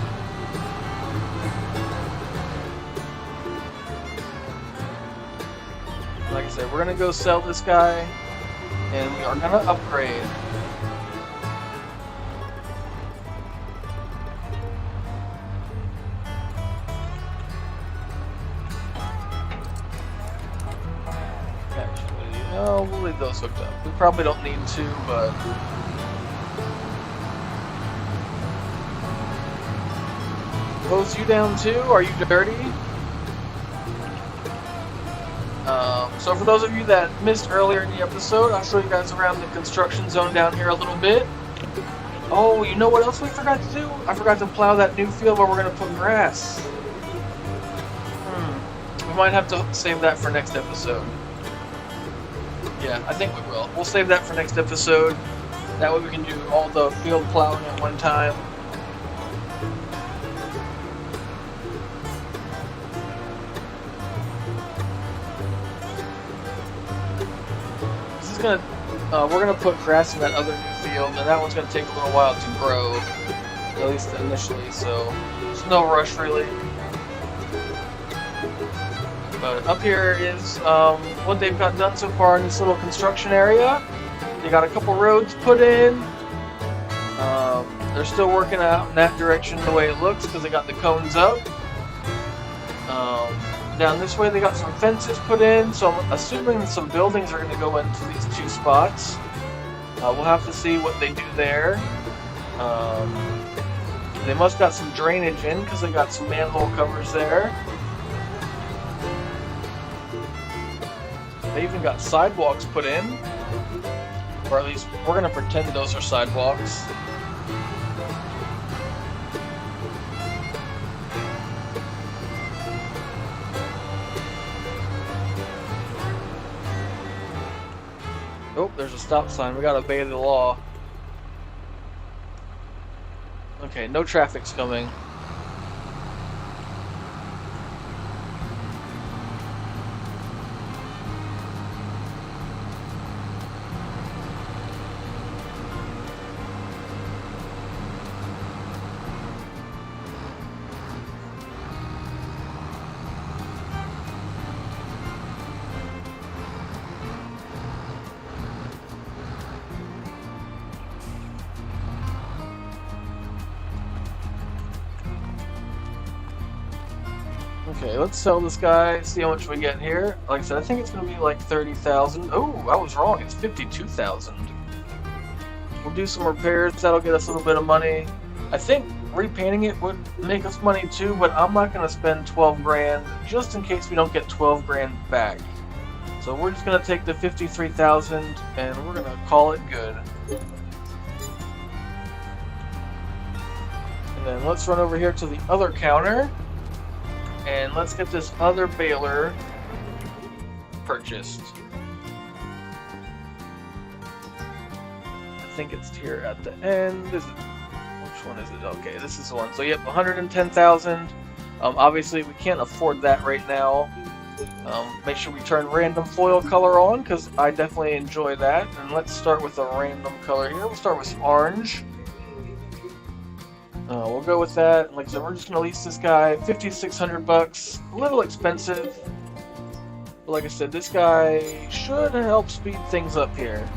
Like I said, we're gonna go sell this guy, and we are gonna upgrade. No, we'll leave those hooked up. We probably don't need to, but... Close you down too? Are you dirty? So for those of you that missed earlier in the episode, I'll show you guys around the construction zone down here a little bit. Oh, you know what else we forgot to do? I forgot to plow that new field where we're going to put grass. We might have to save that for next episode. Yeah, I think we will. We'll save that for next episode. That way we can do all the field plowing at one time. This is gonna, we're gonna put grass in that other new field, and that one's gonna take a little while to grow, at least initially. So there's no rush really. But up here is what they've got done so far in this little construction area. They got a couple roads put in. They're still working out in that direction the way it looks because they got the cones up. Down this way they got some fences put in, so I'm assuming some buildings are going to go into these 2 spots. We'll have to see what they do there. They must got some drainage in because they got some manhole covers there. They even got sidewalks put in, or at least we're going to pretend those are sidewalks. Oh, there's a stop sign. We gotta obey the law. Okay, no traffic's coming. Okay, let's sell this guy, see how much we get here. Like I said, I think it's going to be like 30,000. Oh, I was wrong. It's 52,000. We'll do some repairs. That'll get us a little bit of money. I think repainting it would make us money too, but I'm not going to spend 12 grand just in case we don't get 12 grand back. So we're just going to take the 53,000 and we're going to call it good. And then let's run over here to the other counter. And let's get this other baler purchased. I think it's here at the end. Is it? Which one is it? Okay, this is the one. So yep, 110,000. Obviously, we can't afford that right now. Make sure we turn random foil color on because I definitely enjoy that. And let's start with a random color here. We'll start with some orange. We'll go with that. Like I said, we're just gonna lease this guy. 5,600 bucks. A little expensive. But like I said, this guy should help speed things up here.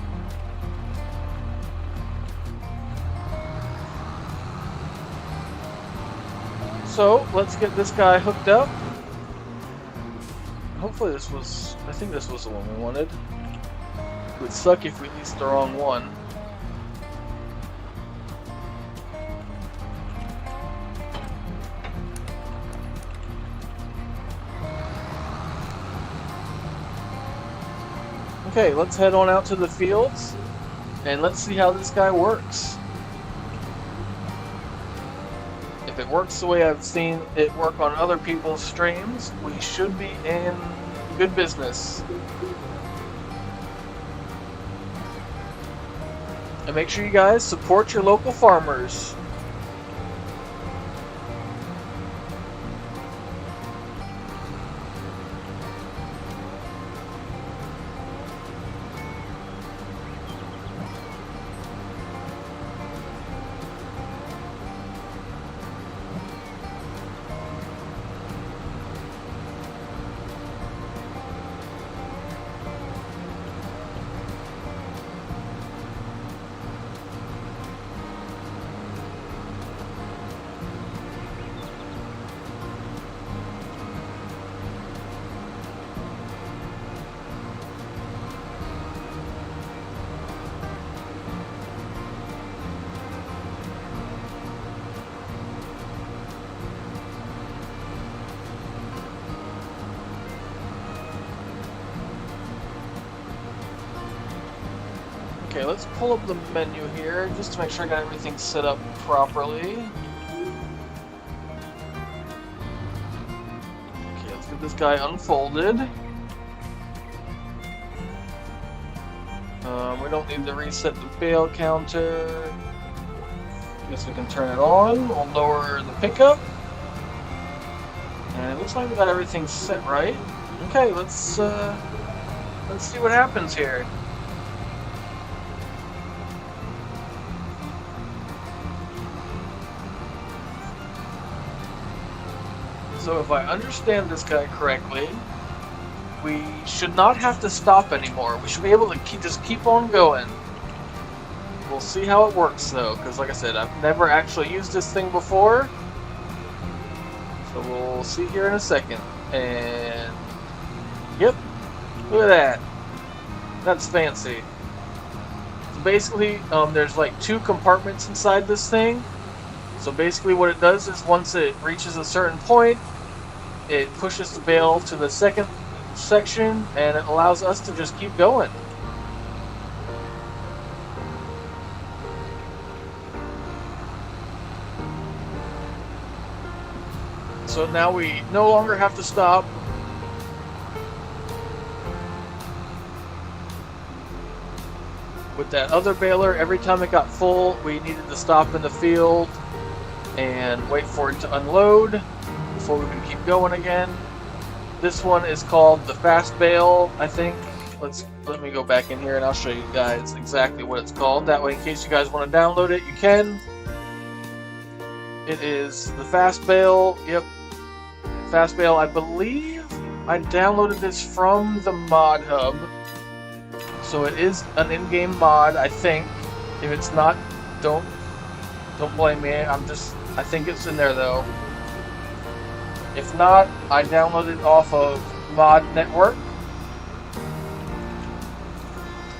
So let's get this guy hooked up. Hopefully this was, I think this was the one we wanted. It would suck if we leased the wrong one. Okay, let's head on out to the fields and let's see how this guy works. If it works the way I've seen it work on other people's streams, we should be in good business. And make sure you guys support your local farmers. Okay, let's pull up the menu here just to make sure I got everything set up properly. Okay, let's get this guy unfolded. We don't need to reset the bale counter. Guess we can turn it on. We'll lower the pickup. And it looks like we got everything set right. Okay, let's see what happens here. So if I understand this guy correctly, we should not have to stop anymore. We should be able to just keep on going. We'll see how it works though, because like I said, I've never actually used this thing before. So we'll see here in a second. And yep, look at that. That's fancy. So basically, there's like 2 compartments inside this thing. So basically what it does is once it reaches a certain point, it pushes the bale to the second section and it allows us to just keep going. So now we no longer have to stop. with that other baler, every time it got full, we needed to stop in the field and wait for it to unload before we could keep going again. This one is called the fast bale, I think. Let me go back in here and I'll show you guys exactly what it's called. That way, in case you guys want to download it, you can. It is the fast bale. Yep, fast bale. I believe I downloaded this from the mod hub, so it is an in-game mod, I think. If it's not, don't blame me. I think it's in there though. If not, I downloaded it off of Mod Network.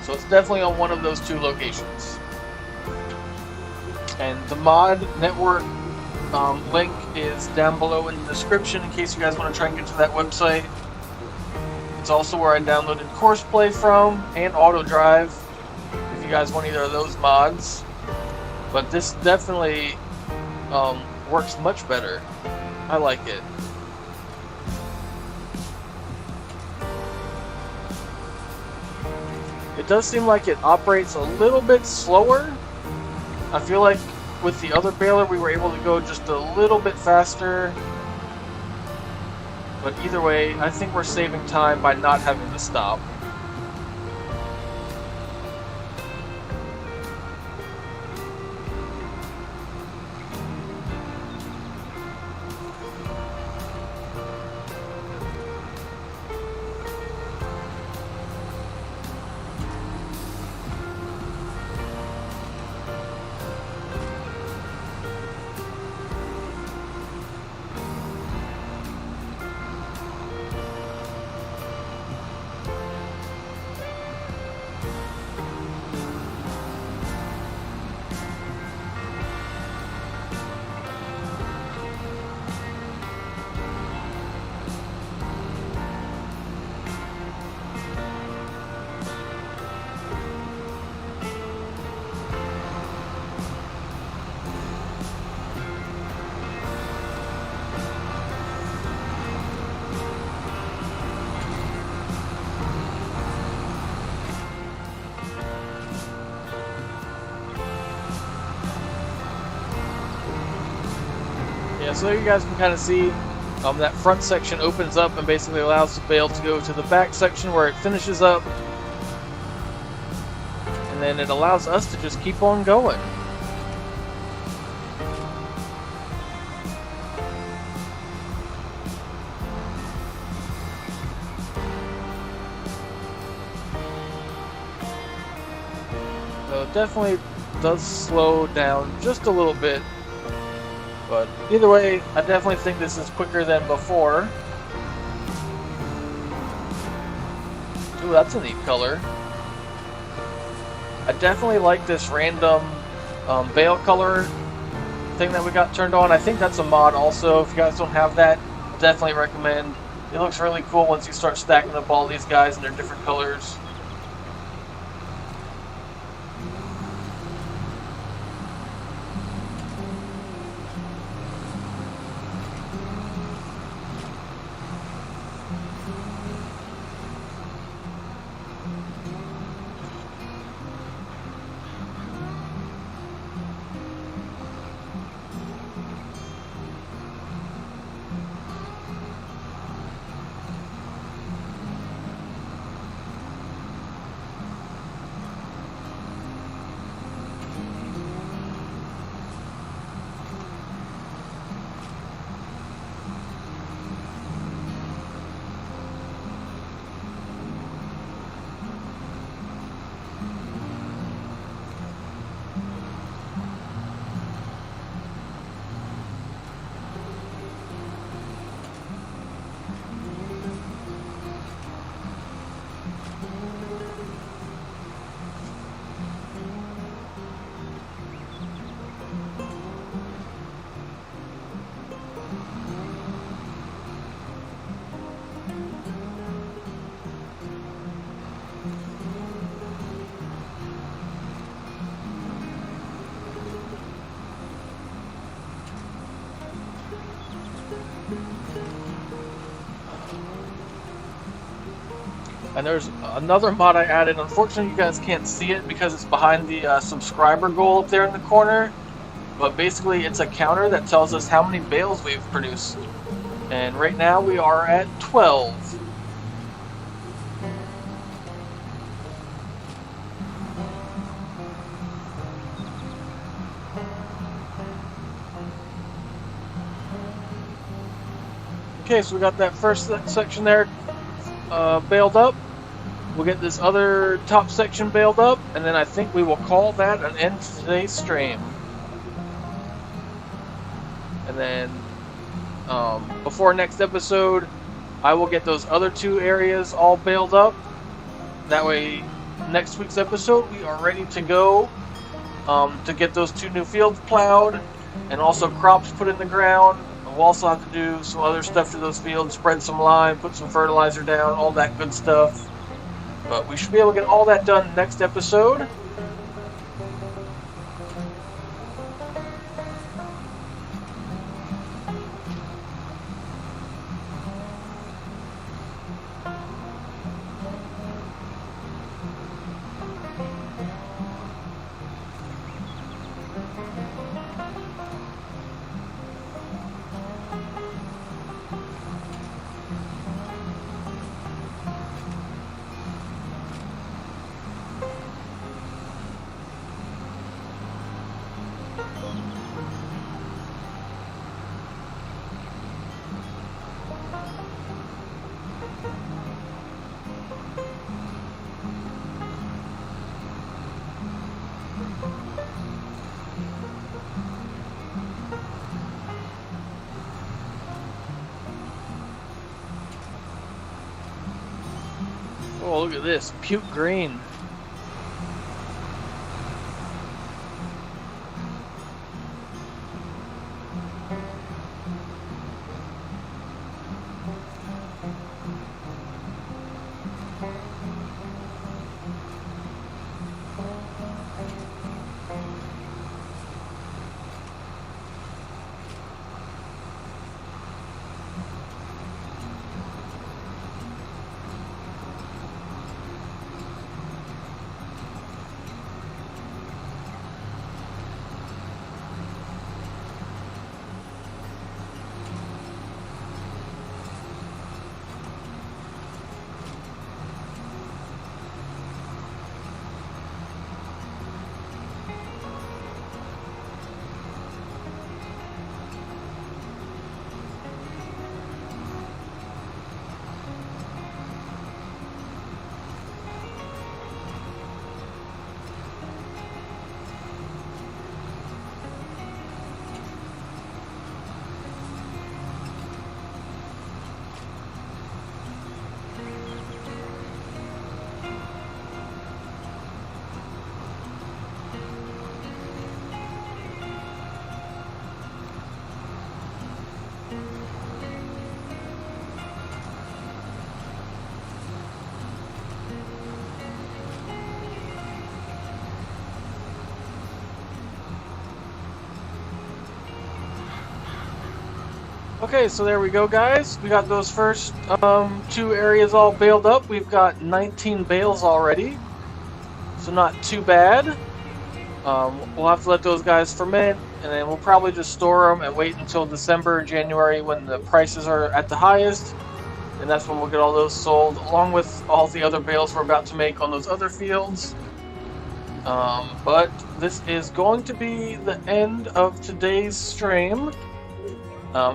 So it's definitely on one of those two locations. And the Mod Network link is down below in the description in case you guys want to try and get to that website. It's also where I downloaded Courseplay from and Auto Drive if you guys want either of those mods. But this definitely works much better. I like it. It does seem like it operates a little bit slower. I feel like with the other baler we were able to go just a little bit faster. But either way, I think we're saving time by not having to stop. Yeah, so you guys can kind of see that front section opens up and basically allows the bale to go to the back section where it finishes up. And then it allows us to just keep on going. So it definitely does slow down just a little bit. But either way, I definitely think this is quicker than before. Ooh, that's a neat color. I definitely like this random bale color thing that we got turned on. I think that's a mod also. If you guys don't have that, definitely recommend. It looks really cool once you start stacking up all these guys in their different colors. And there's another mod I added. Unfortunately, you guys can't see it because it's behind the subscriber goal up there in the corner. But basically, it's a counter that tells us how many bales we've produced. And right now, we are at 12. Okay, so we got that first section there baled up. We'll get this other top section baled up, and then I think we will call that an end to today's stream. And then before next episode, I will get those other 2 areas all baled up. That way, next week's episode, we are ready to go to get those 2 new fields plowed, and also crops put in the ground. We'll also have to do some other stuff to those fields, spread some lime, put some fertilizer down, all that good stuff. But we should be able to get all that done next episode. Oh, look at this, puke green. Okay, so there we go, guys. We got those first 2 areas all baled up. We've got 19 bales already, so not too bad. We'll have to let those guys ferment, and then we'll probably just store them and wait until December or January when the prices are at the highest, and that's when we'll get all those sold, along with all the other bales we're about to make on those other fields. But this is going to be the end of today's stream.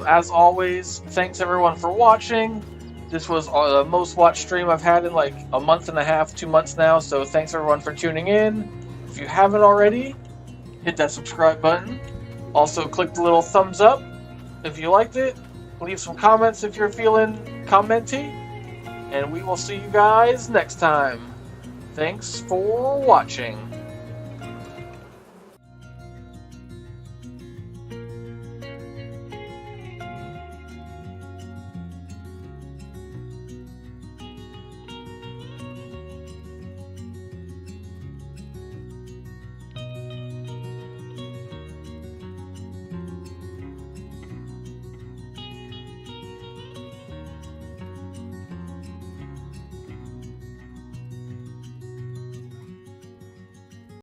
As always, thanks everyone for watching. This was the most watched stream I've had in like a month and a half, 2 months now, so thanks everyone for tuning in. If you haven't already, hit that subscribe button. Also, click the little thumbs up if you liked it. Leave some comments if you're feeling commenty. And we will see you guys next time. Thanks for watching.